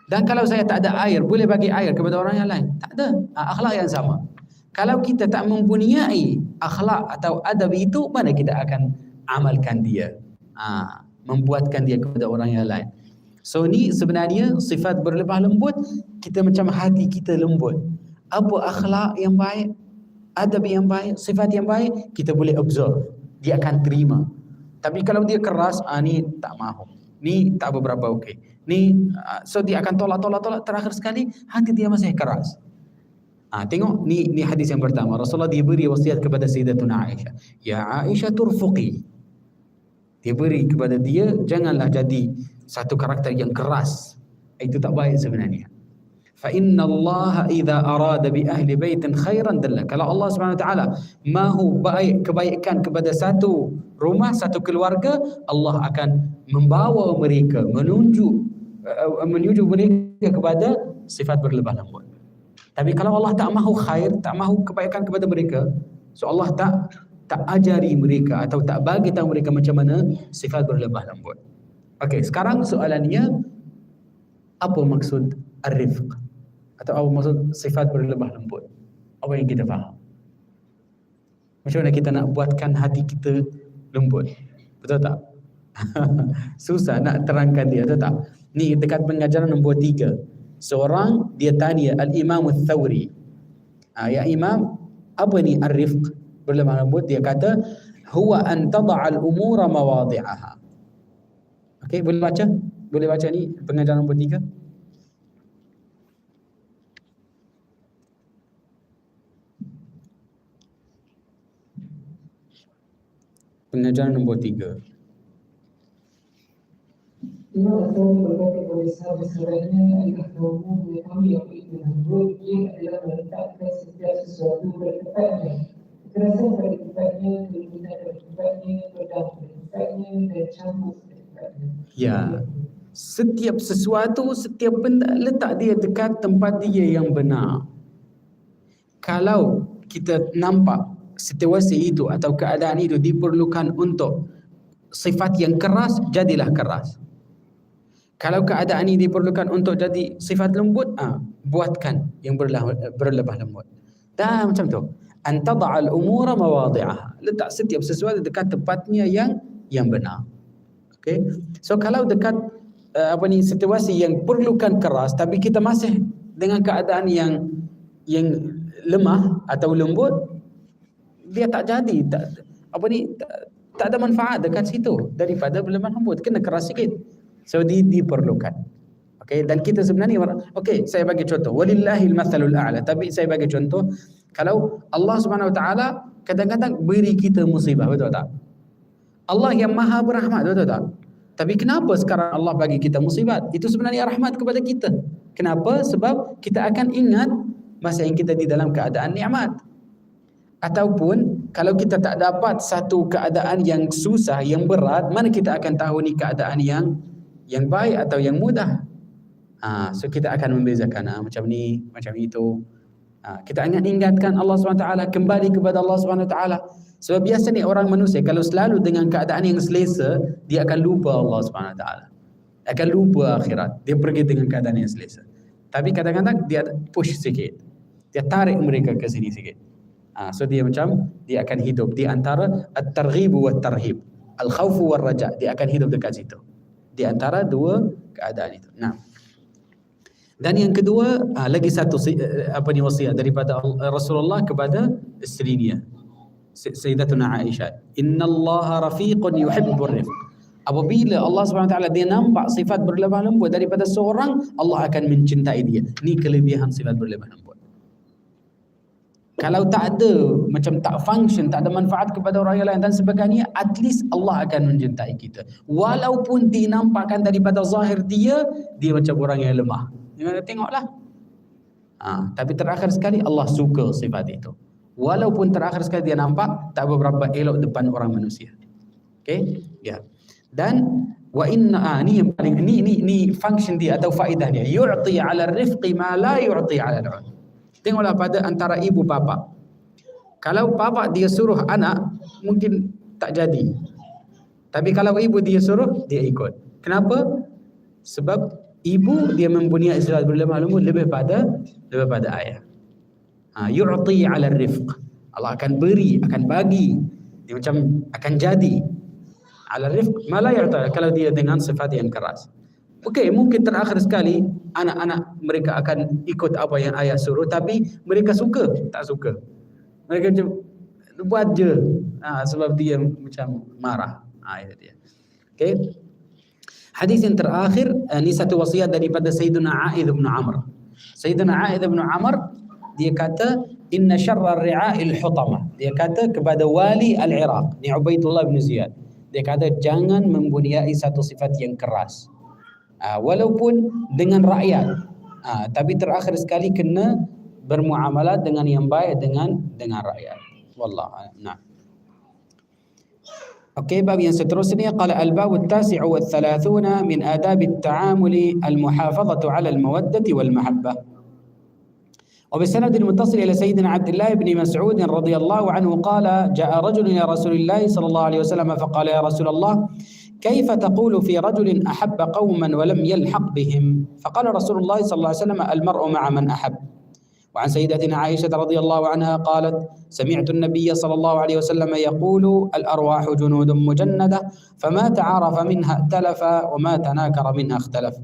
Dan kalau saya tak ada air, boleh bagi air kepada orang yang lain. Tak ada. Akhlak yang sama. Kalau kita tak mempunyai akhlak atau adab itu, mana kita akan amalkan dia, membuatkan dia kepada orang yang lain. So ni sebenarnya sifat berlemah lembut, kita macam hati kita lembut. Apa akhlak yang baik, adab yang baik, sifat yang baik, kita boleh observe. Dia akan terima. Tapi kalau dia keras, ni tak mahu. Ni tak beberapa okey. Ni so dia akan tolak. Terakhir sekali hati dia masih keras. Tengok ni hadis yang pertama. Rasulullah dia beri wasiat kepada Sayyidatuna Aisyah. Ya Aisyah turfuqi. Dia beri kepada dia, janganlah jadi satu karakter yang keras. Itu tak baik sebenarnya. Fa inna Allah idza arada bi ahli baitin khairan dalla. Kalau Allah Subhanahu wa taala mahu baik kebaikan kepada satu rumah, satu keluarga, Allah akan membawa mereka, menuju mereka kepada sifat berlemah lembut. Tapi kalau Allah tak mahu khair, tak mahu kebaikan kepada mereka, so Allah tak ajari mereka atau tak bagi tahu mereka macam mana sifat berlemah lembut. Okey, sekarang soalannya, apa maksud ar-rifq? Atau apa maksud sifat berlemah lembut? Apa yang kita faham? Macam mana kita nak buatkan hati kita lembut? Betul tak? Susah nak terangkan dia, betul tak? Ni dekat pengajaran nombor 3. Seorang dia tanya Al-Imam Al-Thawri, ya Imam, apa ni ar-rifq, berlemah lembut? Dia kata, huwa an tada'al umura mawadhi'aha. Okey, boleh baca? Boleh baca ni pengajaran nombor 3? Pengajaran nombor 3. Imam Al-Thawri berkata kepada sahabat-sahabatnya, ayuhah kaummu mengetahui apa itu lembut. Ia adalah meletakkan setiap sesuatu pada tempatnya. Kekerasan pada tempatnya, kelembutan pada tempatnya, pedang pada tempatnya, dan cambuk pada tempatnya. Ya, setiap sesuatu, setiap benda letak dia dekat tempat dia yang benar. Kalau kita nampak situasi itu atau keadaan itu diperlukan untuk sifat yang keras, jadilah keras. Kalau keadaan ini diperlukan untuk jadi sifat lembut, buatkan yang berlemah lembut. Dan macam tu, an tada'al umura mawadhi'aha, letak setiap sesuatu dekat tempatnya yang benar. Okay? So kalau dekat situasi yang perlukan keras, tapi kita masih dengan keadaan yang lemah atau lembut, dia tak jadi, tak ada manfaat dekat situ daripada berlemah lembut. Kena keras sikit. So diperlukan. Okay, dan kita sebenarnya, saya bagi contoh, walillahil mathalul a'la, tapi saya bagi contoh, kalau Allah Subhanahu wa taala kadang-kadang beri kita musibah, betul tak? Allah yang Maha berahmat, betul tak? Tapi kenapa sekarang Allah bagi kita musibah? Itu sebenarnya rahmat kepada kita. Kenapa? Sebab kita akan ingat masa yang kita di dalam keadaan nikmat. Ataupun kalau kita tak dapat satu keadaan yang susah, yang berat, mana kita akan tahu ni keadaan yang baik atau yang mudah. So kita akan membezakan macam ni, macam itu. Kita ingatkan Allah SWT, kembali kepada Allah SWT. Sebab biasa ni orang manusia kalau selalu dengan keadaan yang selesa, dia akan lupa Allah SWT. Akan lupa akhirat. Dia pergi dengan keadaan yang selesa. Tapi kadang-kadang dia push sikit. Dia tarik mereka ke sini sikit. So dia akan hidup di antara at-targhib wa at-tarhib, al-khawf wa ar-raja. Dia akan hidup dekat situ, di antara dua keadaan itu. Nah, dan yang kedua, lagi satu wasiat daripada Rasulullah kepada isterinya, Sayyidatuna Aisyah, innallaha rafiqun yuhibbur rifq. Apabila Allah SWT dia nampak sifat berlemah lembut daripada seorang, Allah akan mencintai dia. Ni kelebihan sifat berlemah lembut. Kalau tak ada, macam tak function, tak ada manfaat kepada orang yang lain dan sebagainya, at least Allah akan mencintai kita. Walaupun dinampakkan daripada zahir dia macam orang yang lemah. Tengoklah. Tapi terakhir sekali Allah suka sifat itu. Walaupun terakhir sekali dia nampak tak beberapa elok depan orang manusia. Okay? Ya. Dan wa inna ni yang paling ni function dia atau faedah dia. Yu'ti 'ala ar-rifqi ma la yu'ti 'ala al-'un. Tengoklah pada antara ibu bapa. Kalau bapa dia suruh anak, mungkin tak jadi. Tapi kalau ibu dia suruh, dia ikut. Kenapa? Sebab ibu dia mempunyai sifat berlemah lembut lebih pada ayah. Yu'ti 'ala ar-rifq. Allah akan beri, akan bagi. Dia macam akan jadi. 'Ala ar-rifq ma la yu'ti, kalau dia dengan sifat yang keras. Okey, mungkin terakhir sekali anak-anak mereka akan ikut apa yang ayah suruh, tapi mereka suka, tak suka. Mereka macam buat je. Sebab dia macam marah. Itu dia. Okey. Hadis yang terakhir, ini satu wasiat daripada Sayyidina A'idh bin Amr. Sayyidina A'idh bin Amr dia kata inna syarra ar-ri'a'il hutamah. Dia kata kepada wali al-Iraq, ni Ubaidullah bin Ziyad. Dia kata jangan mempunyai satu sifat yang keras. Walaupun dengan rakyat. Tapi terakhir sekali kena bermuamalah dengan yang baik dengan rakyat. Wallah. Nah. Okey, bab yang seterusnya qala al-bab at-tasi' wa al-thalathuna min adab at-ta'amul al-muhafazatu 'ala al-mawaddati wal mahabbah. وبالسند المتصل إلى سيدنا عبد الله بن مسعود رضي الله عنه قال جاء رجل إلى رسول الله صلى الله عليه وسلم فقال يا رسول الله كيف تقول في رجل أحب قوما ولم يلحق بهم فقال رسول الله صلى الله عليه وسلم المرء مع من أحب. وعن سيدتنا عائشة رضي الله عنها قالت سمعت النبي صلى الله عليه وسلم يقول الأرواح جنود مجندة فما تعارف منها ائتلف وما تناكر منها اختلف.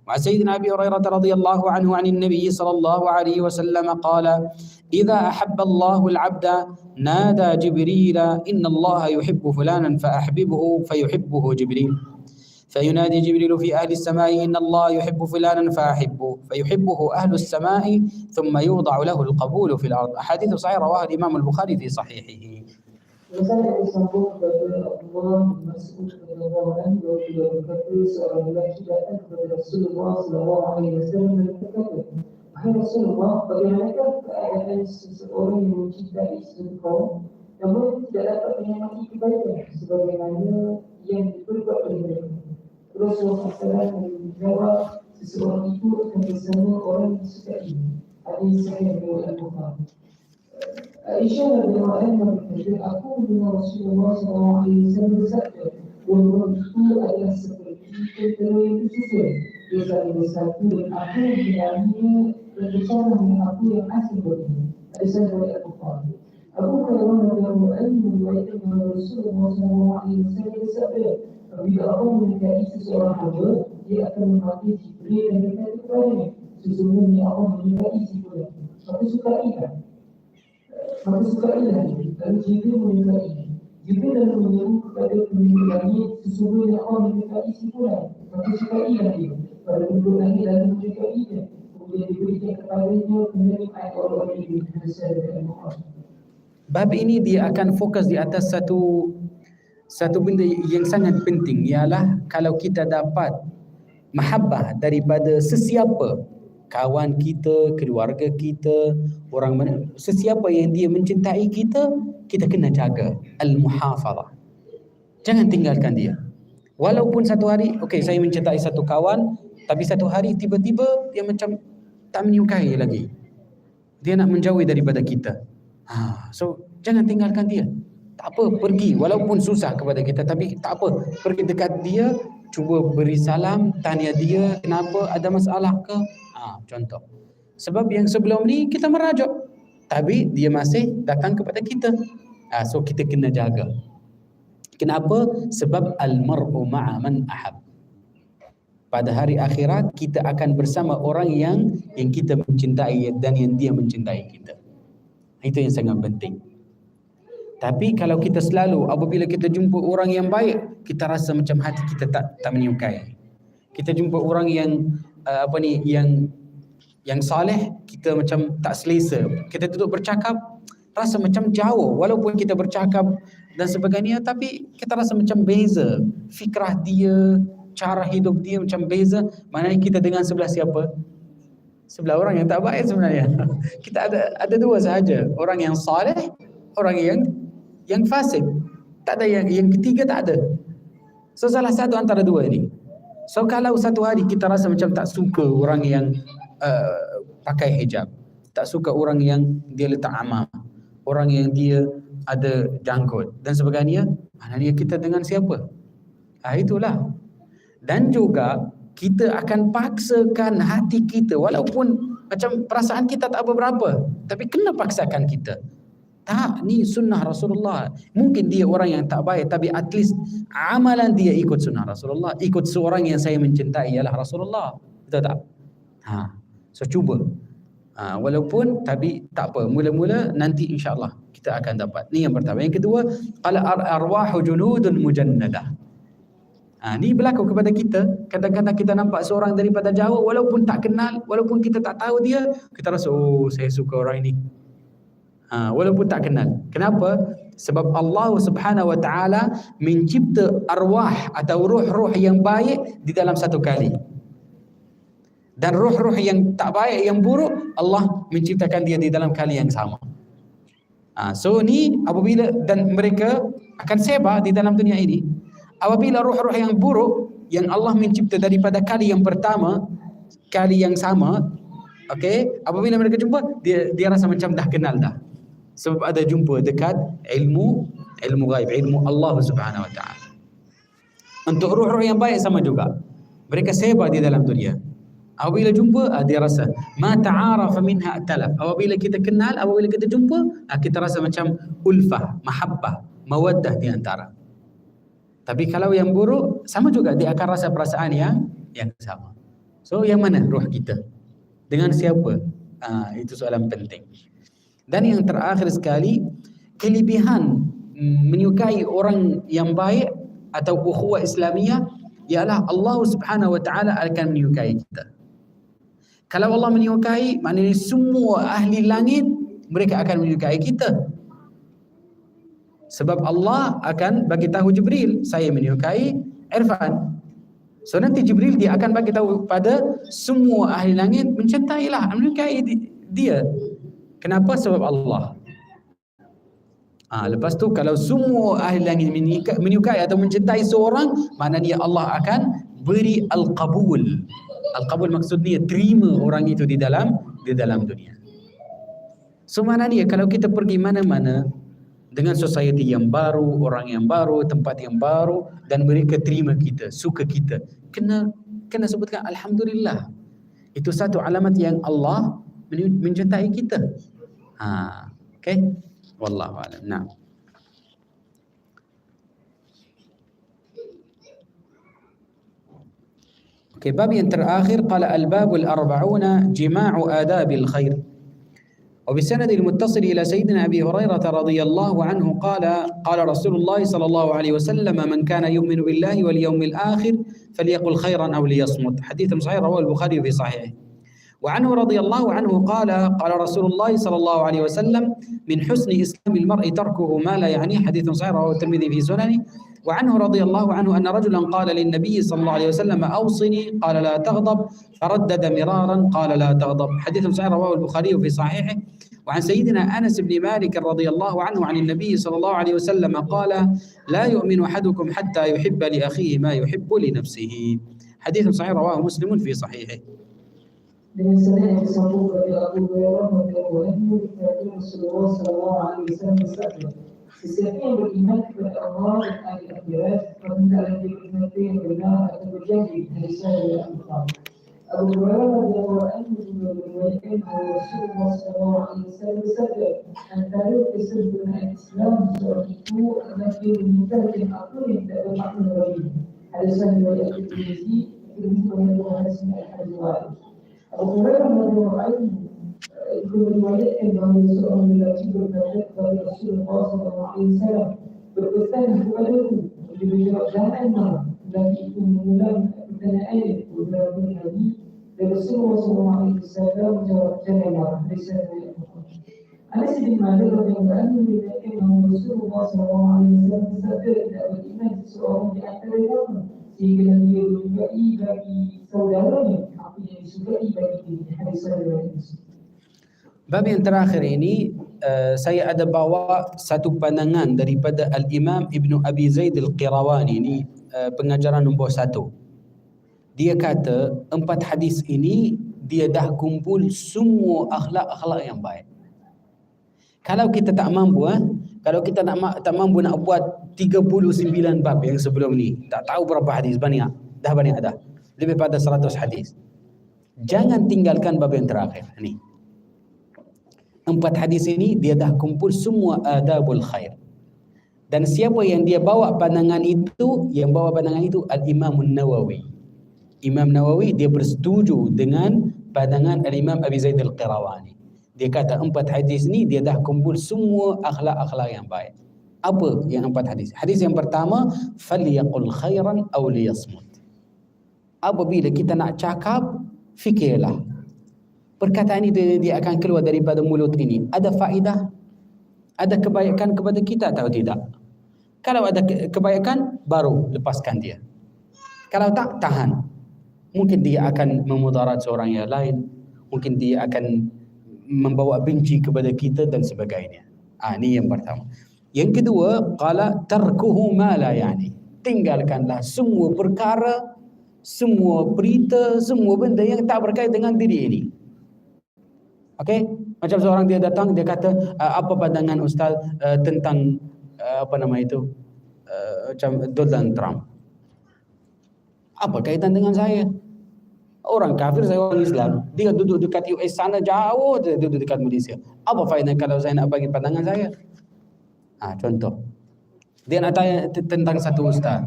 وعن سيدنا أبي هريرة رضي الله عنه عن النبي صلى الله عليه وسلم قال إذا أحب الله العبد نادى جبريل إن الله يحب فلانا فأحببه فيحبه جبريل فينادي جبريل في أهل السماء إن الله يحب فلانا فأحبه فيحبه أهل السماء ثم يوضع له القبول في الأرض. أحاديث صحيحة رواها الإمام البخاري في صحيحه. Misalnya disambung kepada Allah Mas'ud radhiyallahu anhu beliau berkata seorang lelaki datang kepada Rasulullah sallallahu alaihi wasallam dan berkata, "Wahai Rasulullah, bagaimanakah keadaan seseorang yang mencintai sesuatu kaum namun tidak dapat menikmati kebaikan sebagaimana yang diperbuat oleh mereka?" Rasulullah SAW menjawab, seseorang itu akan bersama orang yang disukai. Hadis sahih riwayat Bukhari. Aisyah radhiyallahu anha berkata, aku mendengar Rasulullah SAW bersabda, orang itu adalah seperti tentera yang bersusun. Dia saling bersatu dengan aku yang dialaminya dan bersama dengan aku yang asing baginya. Hadis riwayat Bukhari. Abu Hurairah radhiyallahu anhu meriwayatkan bahawa Rasulullah SAW bersabda, apabila Allah menyukai seseorang hamba, dia akan memanggil Jibril dan berkata kepadanya, sesungguhnya Allah menyukai si fulan. Maka sukailah dia. Lalu Jibril menyukai. Jibril lalu menyeru kepada penduduk langit, sesungguhnya Allah menyukai si fulan. Maka sukailah dia. Pada penduduk langit lalu menyukainya. Kemudian diberikan kepadanya penerimaan orang-orang ini hasil dari Al-Quran. Bab ini dia akan fokus di atas satu benda yang sangat penting, ialah kalau kita dapat mahabbah daripada sesiapa, kawan kita, keluarga kita, sesiapa yang dia mencintai kita, kita kena jaga al-muhafazah. Jangan tinggalkan dia. Walaupun satu hari, okey, saya mencintai satu kawan, tapi satu hari tiba-tiba dia macam tak menyukai lagi. Dia nak menjauhi daripada kita. So jangan tinggalkan dia. Tak apa, pergi walaupun susah kepada kita, tapi tak apa, pergi dekat dia, cuba beri salam, tanya dia kenapa, ada masalah ke? Contoh. Sebab yang sebelum ni kita merajuk, tapi dia masih datang kepada kita. So kita kena jaga. Kenapa? Sebab al-mar'u ma'a man ahab. Pada hari akhirat kita akan bersama orang yang kita mencintai dan yang dia mencintai kita. Itu yang sangat penting. Tapi kalau kita selalu apabila kita jumpa orang yang baik, kita rasa macam hati kita tak menyukai. Kita jumpa orang yang yang saleh, kita macam tak selesa. Kita duduk bercakap, rasa macam jauh. Walaupun kita bercakap dan sebagainya, tapi kita rasa macam beza. Fikrah dia, cara hidup dia macam beza. Maknanya kita dengan sebelah siapa? Sebelah orang yang tak baik sebenarnya. Kita ada dua sahaja. Orang yang saleh, orang yang fasik. Tak ada yang ketiga, tak ada. So salah satu antara dua ini. So kalau satu hari kita rasa macam tak suka orang yang pakai hijab, tak suka orang yang dia letak amah, orang yang dia ada janggut dan sebagainya, maknanya kita dengan siapa? Itulah. Dan juga kita akan paksakan hati kita, walaupun macam perasaan kita tak apa-berapa, tapi kena paksakan kita. Tak, ni sunnah Rasulullah. Mungkin dia orang yang tak baik, tapi at least amalan dia ikut sunnah Rasulullah. Ikut seorang yang saya mencintai ialah Rasulullah. Betul tak? So cuba. Walaupun tapi tak apa. Mula-mula nanti insya-Allah kita akan dapat. Ni yang pertama. Yang kedua, qala arwahu junudun mujannadah. Ni berlaku kepada kita. Kadang-kadang kita nampak seorang daripada jauh, walaupun tak kenal, walaupun kita tak tahu dia, kita rasa, oh saya suka orang ini. Walaupun tak kenal. Kenapa? Sebab Allah Subhanahu wa taala mencipta arwah atau ruh-ruh yang baik di dalam satu kali. Dan ruh-ruh yang tak baik, yang buruk, Allah menciptakan dia di dalam kali yang sama. So ni apabila, dan mereka akan sebar di dalam dunia ini. Apabila ruh-ruh yang buruk yang Allah mencipta daripada kali yang pertama, kali yang sama, okey, apabila mereka jumpa, dia rasa macam dah kenal dah. Sebab ada jumpa dekat ilmu ghaib, ilmu Allah Subhanahu wa taala. Untuk ruh-ruh yang baik sama juga. Mereka sebar di dalam dunia. Apabila jumpa, dia rasa ma ta'arafa minha talaf. Apabila kita kenal, apabila kita jumpa, kita rasa macam ulfah, mahabbah, mawaddah di antara. Tapi kalau yang buruk, sama juga dia akan rasa perasaan yang sama. So yang mana ruh kita? Dengan siapa? Itu soalan penting. Dan yang terakhir sekali, kelebihan menyukai orang yang baik atau ukhuwah Islamiyah ialah Allah Subhanahu wa taala akan menyukai kita. Kalau Allah menyukai, maknanya semua ahli langit mereka akan menyukai kita. Sebab Allah akan bagi tahu Jibril, saya menyukai Irfan. So nanti Jibril dia akan bagi tahu pada semua ahli langit, mencintailah, menyukai dia. Kenapa? Sebab Allah. Lepas tu kalau semua ahli langit menyukai atau mencintai seorang, maknanya Allah akan beri al-qabul. Al-qabul maksudnya terima orang itu di dalam dunia. So maknanya kalau kita pergi mana-mana dengan society yang baru, orang yang baru, tempat yang baru, dan mereka terima kita, suka kita, kena sebutkan alhamdulillah. Itu satu alamat yang Allah mencintai kita. Okay, wallahu a'lam. Nah. Okay, bab yang terakhir, qala al-babul arba'una jima'u adabil khair. وبالسند المتصل إلى سيدنا أبي هريرة رضي الله عنه قال رسول الله صلى الله عليه وسلم من كان يؤمن بالله واليوم الآخر فليقل خيرا أو ليصمت. حديث صحيح رواه البخاري في صحيحه. وعنه رضي الله عنه قال رسول الله صلى الله عليه وسلم من حسن إسلام المرء تركه ما لا يعنيه. حديث صحيح رواه الترمذي في سننه. وعنه رضي الله عنه أن رجلا قال للنبي صلى الله عليه وسلم أوصني قال لا تغضب فردد مرارا قال لا تغضب. حديث صحيح رواه البخاري في صحيحه. وعن سيدنا أنس بن مالك رضي الله عنه عن النبي صلى الله عليه وسلم قال لا يؤمن أحدكم حتى يحب لأخيه ما يحب لنفسه. حديث صحيح رواه مسلم في صحيحه. Dengan sanad yang disambung dari Abu Hurairah radhiyallahu anhu dari Rasulullah sallallahu alaihi wasallam bersabda, sesiapa yang beriman kepada Allah dan hari akhirat, hendaklah dia berkata yang benar atau berjanji dari saya yang utama. Abu Hurairah radhiyallahu anhu juga meriwayatkan bahawa Rasulullah sallallahu alaihi wasallam bersabda, antara kesempurnaan Islam seorang itu adalah dia meninggalkan apa yang tidak bermakna baginya. Hadis riwayat Tirmizi, riwayat Hasan al-Bukhari. Abu Hurairah radhiyallahu anhu itu meriwayatkan bahawa seorang lelaki berkata kepada Rasulullah sallallahu alaihi wasallam, berpesan kepadaku, dia berjawab jangan marah. Lelaki itu mengulang pertanyaannya beberapa kali dan Rasulullah sallallahu alaihi wasallam menjawab jangan marah. Anas bin Malik radhiyallahu anhu meriwayatkan bahawa Rasulullah sallallahu alaihi wasallam bersabda, tidak beriman seseorang di antara kamu sehingga dia menyukai bagi saudaranya apa yang disukai bagi diri. Hadis riwayat Muslim. Bab yang terakhir ini saya ada bawa satu pandangan daripada Al-Imam Ibn Abi Zaid Al-Qirawani. Ini pengajaran nombor 1. Dia kata 4 hadis ini dia dah kumpul semua akhlak-akhlak yang baik. Kalau kita tak mampu kalau kita tak mampu nak buat 39 bab yang sebelum ni, tak tahu berapa hadis, banyak dah lebih pada 100 hadis. Jangan tinggalkan bab yang terakhir ni. Empat hadis ini dia dah kumpul semua adabul khair. Dan siapa yang dia bawa pandangan itu, Al-Imam Nawawi. Imam Nawawi dia bersetuju dengan pandangan Al-Imam Abi Zaid Al-Qirawani. Dia kata empat hadis ni dia dah kumpul semua akhlak-akhlak yang baik. Apa yang empat hadis? Hadis yang pertama, falyaqul khairan aw liyasmut. Apabila kita nak cakap, fikirlah. Perkataan itu dia akan keluar daripada mulut ini. Ada faedah? Ada kebaikan kepada kita atau tidak? Kalau ada kebaikan, baru lepaskan dia. Kalau tak, tahan. Mungkin dia akan memudarat seorang yang lain. Mungkin dia akan membawa benci kepada kita dan sebagainya. Ini yang pertama. Yang kedua, qala tarkuhu ma la yani. Tinggalkanlah semua perkara, semua berita, semua benda yang tak berkait dengan diri ini. Okey, macam seorang dia datang dia kata apa pandangan ustaz tentang macam Donald Trump. Apa kaitan dengan saya? Orang kafir, saya orang Islam. Dia duduk dekat US sana jauh, dia duduk dekat Malaysia. Apa faedah kalau saya nak bagi pandangan saya? Contoh. Dia nak tanya tentang satu ustaz.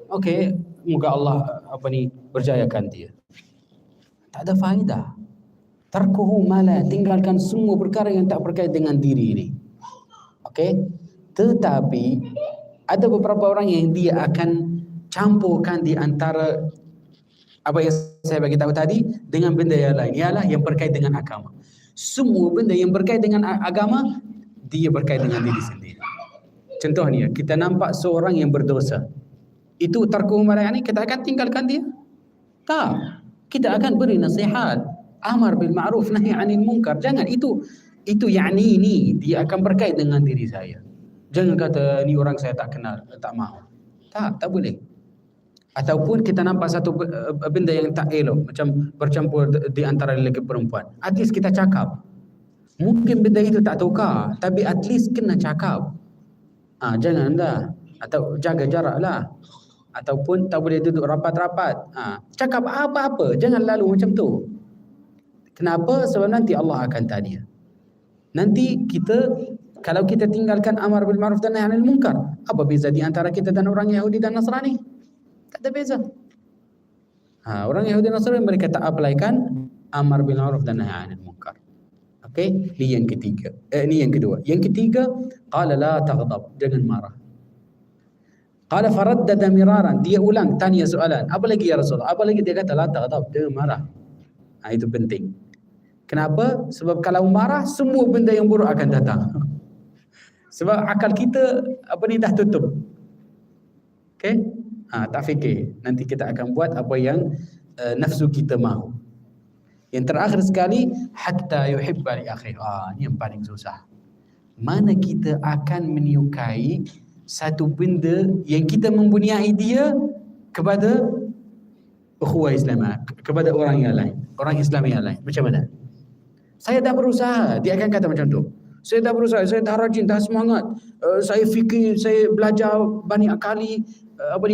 Okey, moga Allah berjayakan dia. Tak ada faedah. Tarkuhu mala, tinggalkan semua perkara yang tak berkait dengan diri ini. Okey? Tetapi ada beberapa orang yang dia akan campurkan di antara apa yang saya bagi tahu tadi dengan benda yang lain, ialah yang berkait dengan agama. Semua benda yang berkait dengan agama dia berkait dengan diri sendiri. Contohnya, kita nampak seorang yang berdosa. Itu tarkuhu mala yani kita akan tinggalkan dia? Tak. Kita akan beri nasihat. Amar bil ma'ruf nahi 'anil munkar. Jangan itu yakni ini dia akan berkait dengan diri saya. Jangan kata ni orang saya tak kenal, tak mahu. Tak boleh. Ataupun kita nampak satu benda yang tak elok, macam bercampur di antara lelaki perempuan. At least kita cakap. Mungkin benda itu tak tukar, tapi at least kena cakap. Janganlah. Atau jaga jaraklah. Ataupun tak boleh duduk rapat-rapat. Cakap apa-apa, jangan lalu macam tu. Kenapa? Sebab nanti Allah akan tanya. Nanti kalau kita tinggalkan amar bil ma'ruf dan nahi 'anil munkar, apa beza di antara kita dan orang Yahudi dan Nasrani? Tak ada beza. Orang Yahudi dan Nasrani mereka tak applykan amar bil ma'ruf dan nahi 'anil munkar. Okey, ini yang ketiga. Ini yang kedua. Yang ketiga, qala la taghdab, jangan marah. Qala faraddada miraran, dia ulang tanya soalan. Apa lagi ya Rasulullah? Apa lagi dia kata la taghdab, jangan marah. Itu penting. Kenapa? Sebab kalau marah, semua benda yang buruk akan datang. Sebab akal kita dah tutup. Okey? Tak fikir. Nanti kita akan buat apa yang nafsu kita mahu. Yang terakhir sekali, hatta yuhibba li akhihi. Ini yang paling susah. Mana kita akan menyukai satu benda yang kita mempunyai dia kepada ukhuwah Islamiyah, kepada orang yang lain, orang Islam yang lain. Macam mana? Saya dah berusaha, dia akan kata macam tu. Saya dah berusaha, saya dah rajin, dah semangat. Saya fikir, saya belajar banyak kali,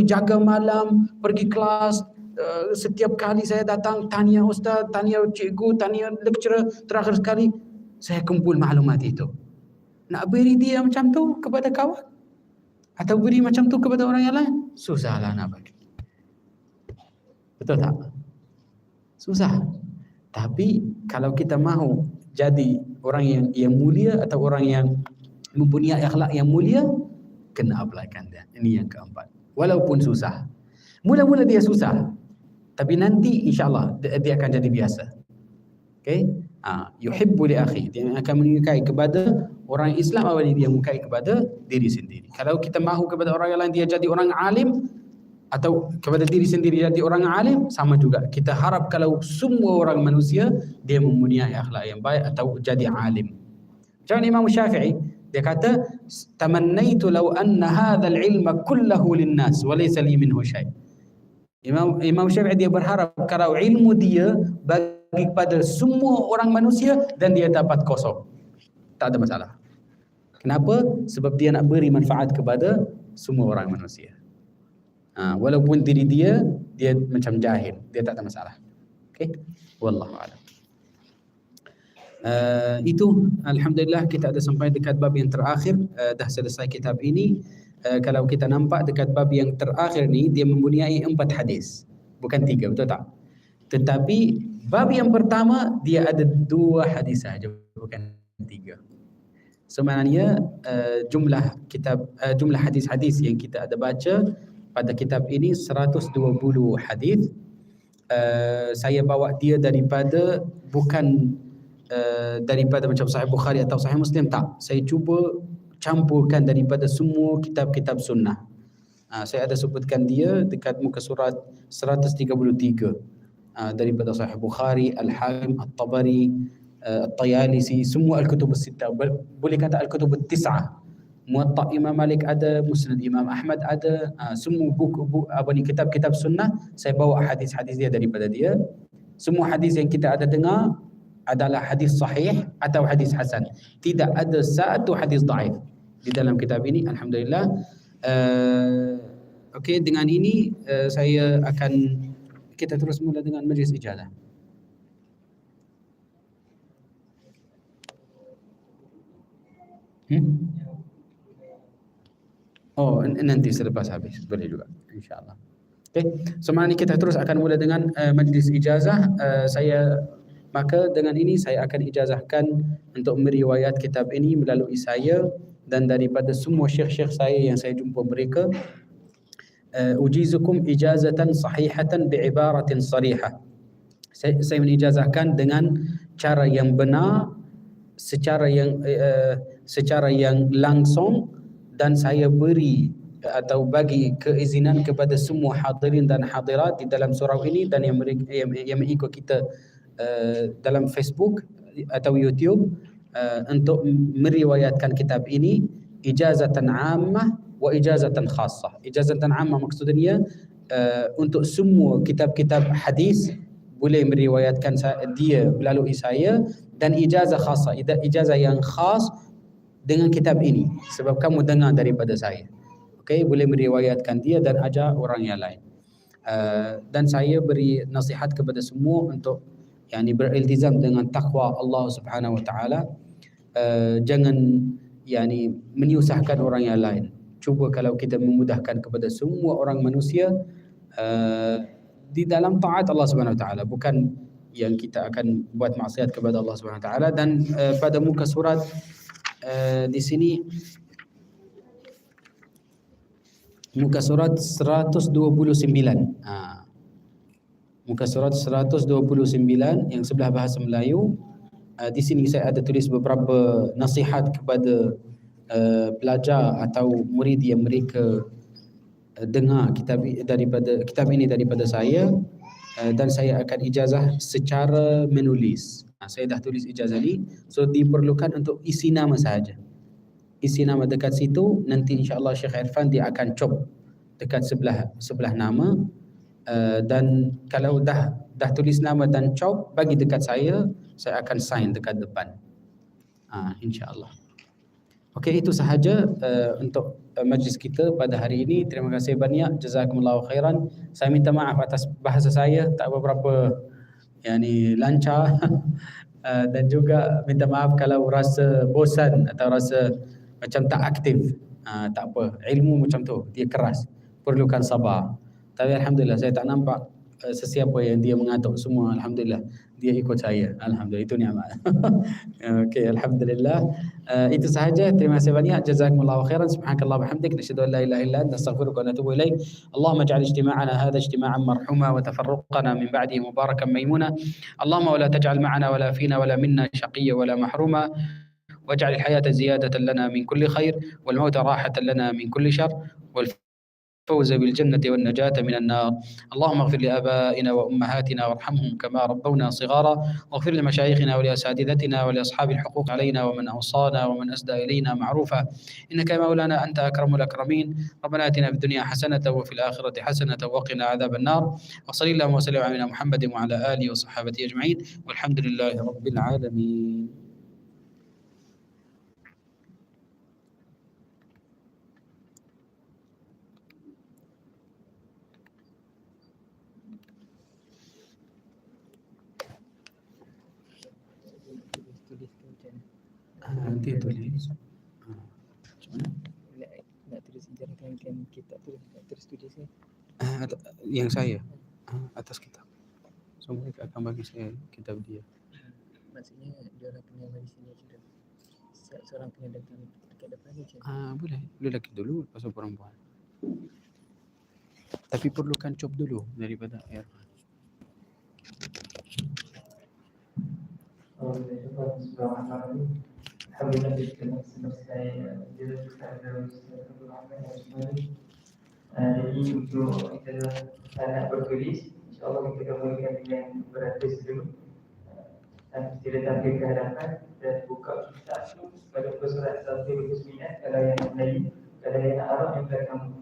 jaga malam, pergi kelas. Setiap kali saya datang, tanya ustaz, tanya cikgu, tanya lecturer. Terakhir sekali, saya kumpul maklumat itu. Nak beri dia macam tu kepada kawan? Atau beri macam tu kepada orang yang lain? Susahlah nak bagi. Betul tak? Susah. Tapi kalau kita mahu jadi orang yang mulia atau orang yang mempunyai akhlak yang mulia, kena applykan dia. Ini yang keempat. Walaupun susah. Mula-mula dia susah. Tapi nanti insya-Allah dia akan jadi biasa. Okey? Yuhibbu li akhi. Dia akan menyukai kepada orang Islam apa dia menyukai kepada diri sendiri. Kalau kita mahu kepada orang yang lain dia jadi orang alim, atau kepada diri sendiri jadi orang alim, sama juga. Kita harap kalau semua orang manusia dia mempunyai akhlak yang baik atau jadi alim. Macam Imam Syafi'i, dia kata, "Tamannaitu law anna hadzal ilma kullahu lin-nas wa laysa li minhu syai'." Imam Syafi'i dia berharap kalau ilmu dia bagi kepada semua orang manusia dan dia dapat kosong. Tak ada masalah. Kenapa? Sebab dia nak beri manfaat kepada semua orang manusia. Walaupun diri dia macam jahil, dia tak ada masalah. Okey, wallahu a'lam. Itu alhamdulillah kita ada sampai dekat bab yang terakhir, dah selesai kitab ini. Kalau kita nampak dekat bab yang terakhir ni dia mempunyai 4 hadis, bukan 3, betul tak? Tetapi bab yang pertama dia ada 2 hadis saja, bukan 3. Sebenarnya jumlah hadis-hadis yang kita ada baca pada kitab ini 120 hadis. Saya bawa dia daripada bukan daripada macam Sahih Bukhari atau Sahih Muslim, tak. Saya cuba campurkan daripada semua kitab-kitab sunnah. Saya ada sebutkan dia dekat muka surat 133, daripada Sahih Bukhari, Al-Hakim, At-Tabari, At-Tayalisi, semua Al-Kutub As-Sittah, boleh kata Al-Kutub At-Tis'ah. Muwatta' Imam Malik ada, Musnad Imam Ahmad ada, semua buku kitab-kitab sunnah saya bawa hadis-hadis dia daripada dia. Semua hadis yang kita ada dengar adalah hadis sahih atau hadis hasan. Tidak ada satu hadis dhaif di dalam kitab ini, alhamdulillah. Okey, dengan ini kita terus mula dengan majlis ijazah. Oh, nanti selepas habis boleh juga, insya-Allah. Okey, sekarang kita terus akan mula dengan majlis ijazah. Maka dengan ini saya akan ijazahkan untuk meriwayat kitab ini melalui saya dan daripada semua syekh-syekh saya yang saya jumpa mereka. Ujizukum ijazatan sahihatan bi'ibaratin sarihah. Saya menijazahkan dengan cara yang benar, secara yang langsung, dan saya beri atau bagi keizinan kepada semua hadirin dan hadirat di dalam surau ini dan yang mengikut kita dalam Facebook atau YouTube untuk meriwayatkan kitab ini ijazatan ammah wa ijazatan khassah. Ijazatan ammah maksudnya untuk semua kitab-kitab hadis boleh meriwayatkan dia melalui saya, dan ijazah khassah, ijazah yang khas dengan kitab ini sebab kamu dengar daripada saya. Okey, boleh meriwayatkan dia dan ajar orang yang lain. Dan saya beri nasihat kepada semua untuk beriltizam dengan takwa Allah Subhanahu wa taala. Jangan menyusahkan orang yang lain. Cuba kalau kita memudahkan kepada semua orang manusia di dalam taat Allah Subhanahu wa taala, bukan yang kita akan buat maksiat kepada Allah Subhanahu wa taala. Dan pada muka surat di sini muka surat 129. Muka surat 129 yang sebelah bahasa Melayu. Di sini saya ada tulis beberapa nasihat kepada pelajar atau murid yang mereka dengar kitab ini daripada saya, dan saya akan ijazah secara menulis. Saya dah tulis ijazah ni, so diperlukan untuk isi nama sahaja. Isi nama dekat situ, nanti insya-Allah Syekh Irfan dia akan cop dekat sebelah nama. Dan kalau dah tulis nama dan cop bagi dekat saya akan sign dekat depan. Insya-Allah. Okey, itu sahaja untuk majlis kita pada hari ini. Terima kasih banyak, jazakumullahu khairan. Saya minta maaf atas bahasa saya tak berapa lancar dan juga minta maaf kalau rasa bosan atau rasa macam tak aktif. Tak apa, ilmu macam tu, dia keras, perlukan sabar. Tapi alhamdulillah saya tak nampak sesiapa yang dia mengatuk semua. Alhamdulillah dia ikut saya. Alhamdulillah, itu nikmat. Okey, alhamdulillah. Itu sahaja. Terima kasih banyak. Jazakumullahu khairan. Subhanakallah bihamdik, nasyhadu an la ilaha illa anta, astaghfiruka wa natubu ilaik. Allahumma ij'al ijtima'ana hadha ijtima'an marhuma wa tafarruqana min ba'dihi mubarakan maymuna. Allahumma wa la taj'al ma'ana wa la fina wa la minna shaqiyya wa la mahruma. واجعل الحياة زيادة لنا من كل خير والموت راحة لنا من كل شر والفوز بالجنة والنجاة من النار. اللهم اغفر لآبائنا وأمهاتنا وارحمهم كما ربونا صغارا، واغفر لمشايخنا ولأساتذتنا ولأصحاب الحقوق علينا ومن أوصانا ومن أسدى إلينا معروفا، إنك مولانا أنت أكرم الأكرمين. ربنا آتنا في الدنيا حسنة وفي الآخرة حسنة وقنا عذاب النار. وصلى اللهم وسلم على محمد وعلى آله وصحبه أجمعين، والحمد لله رب العالمين. nanti tulis. Nak terus ijarkan kitab tu, nak terus tulis ni. Yang saya atas kitab. So mereka akan bagi saya kitab dia. Maksudnya dia orang punya di sini juga. Seorang punya datang dekat depan ni je. Boleh lelaki dulu, lepas tu perempuan. Tapi perlukan cop dulu daripada Irfan. Alhamdulillah kita selesai jadi untuk kita nak bertulis, insyaAllah kita mulakan dengan beratus dulu dan kita tampil ke hadapan dan buka kitab tu pada surat 129 kalau yang lain, kalau yang Arab yang belakang.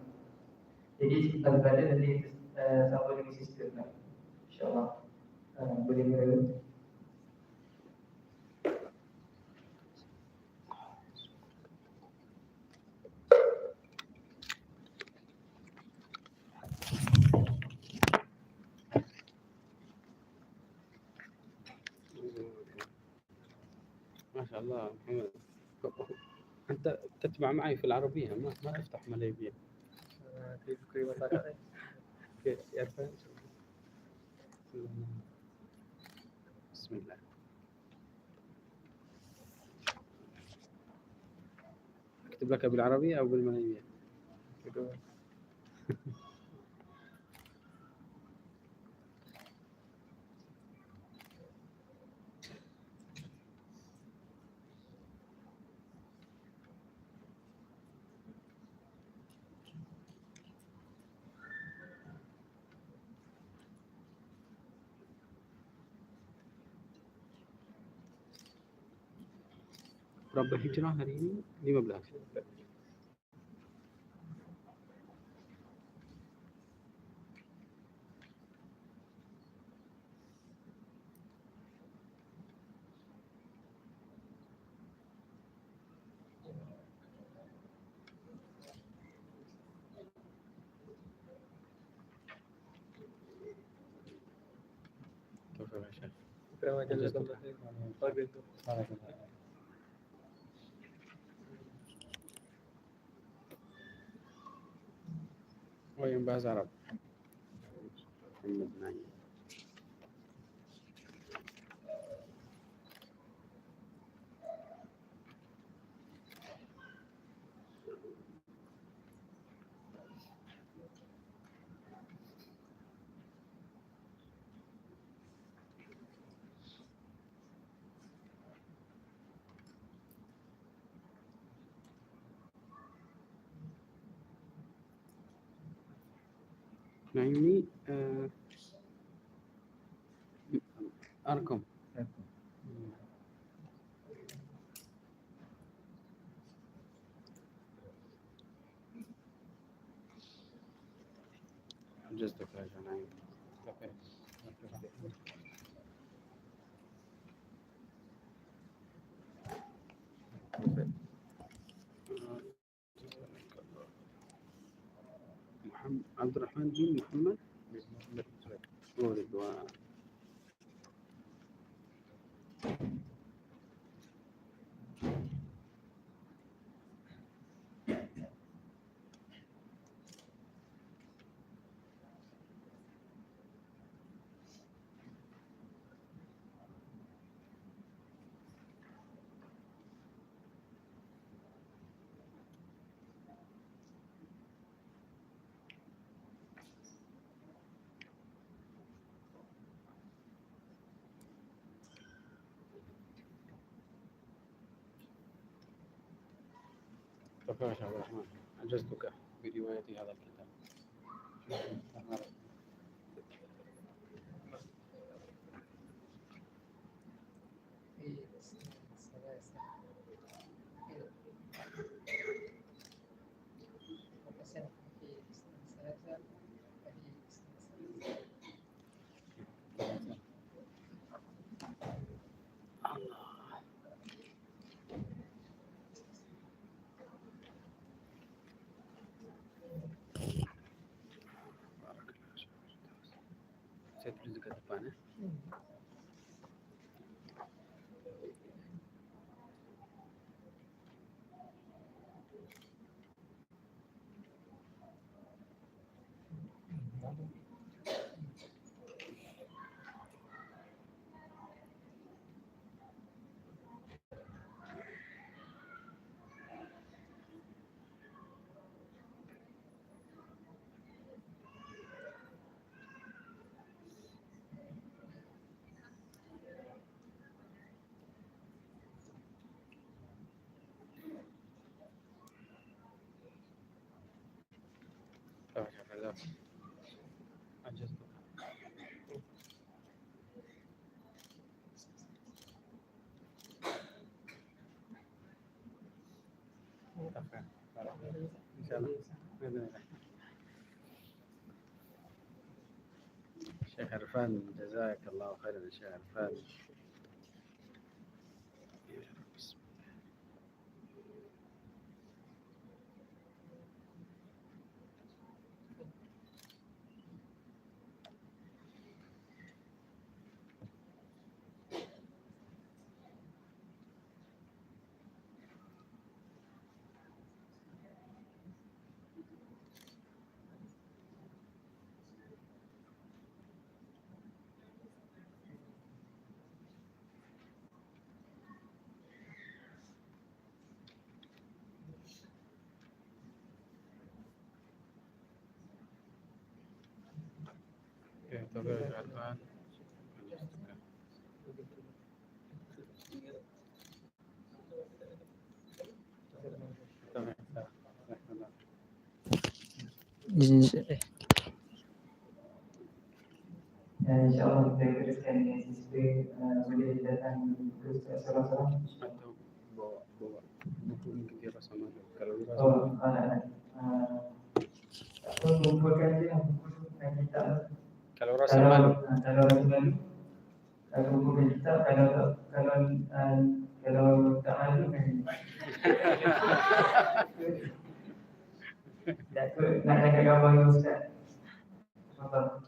Jadi kita berada nanti sama dengan sistem lah, insyaAllah boleh berlalu. ما شاء الله محمد، أنت تتبع معي في العربية، ما تفتح ملايبية. كيف يعرفون؟ بسم الله. أكتب لك بالعربية أو بالملايبية؟ Berapa hijrah hari ini? 15. Oh, yang bahasa Arab. Muhammad Naim. Nah ini Arkom. Just the pleasure, Naim. Okay. عبد الرحمن بن محمد ورضوان. تفضل يا عبد الرحمن، أنجزتك برواية هذا الكتاب. Saya tulis dekat depan ya. Syekh Irfan, jazakallahu khairan Syekh Irfan. Oke, itu Syekh Irfan. InsyaAllah kita teruskan dengan sisi boleh datang ke salah-salah. Atau bawa buku ini ke sama kalau Oh, anak-anak. Mengumpulkan je lah buku dan kitab. kalau rasa malu Kalau rasa malu, kalau buku kitab, kalau tak malu kan. Nak jaga gambar dengan Ustaz. Apa?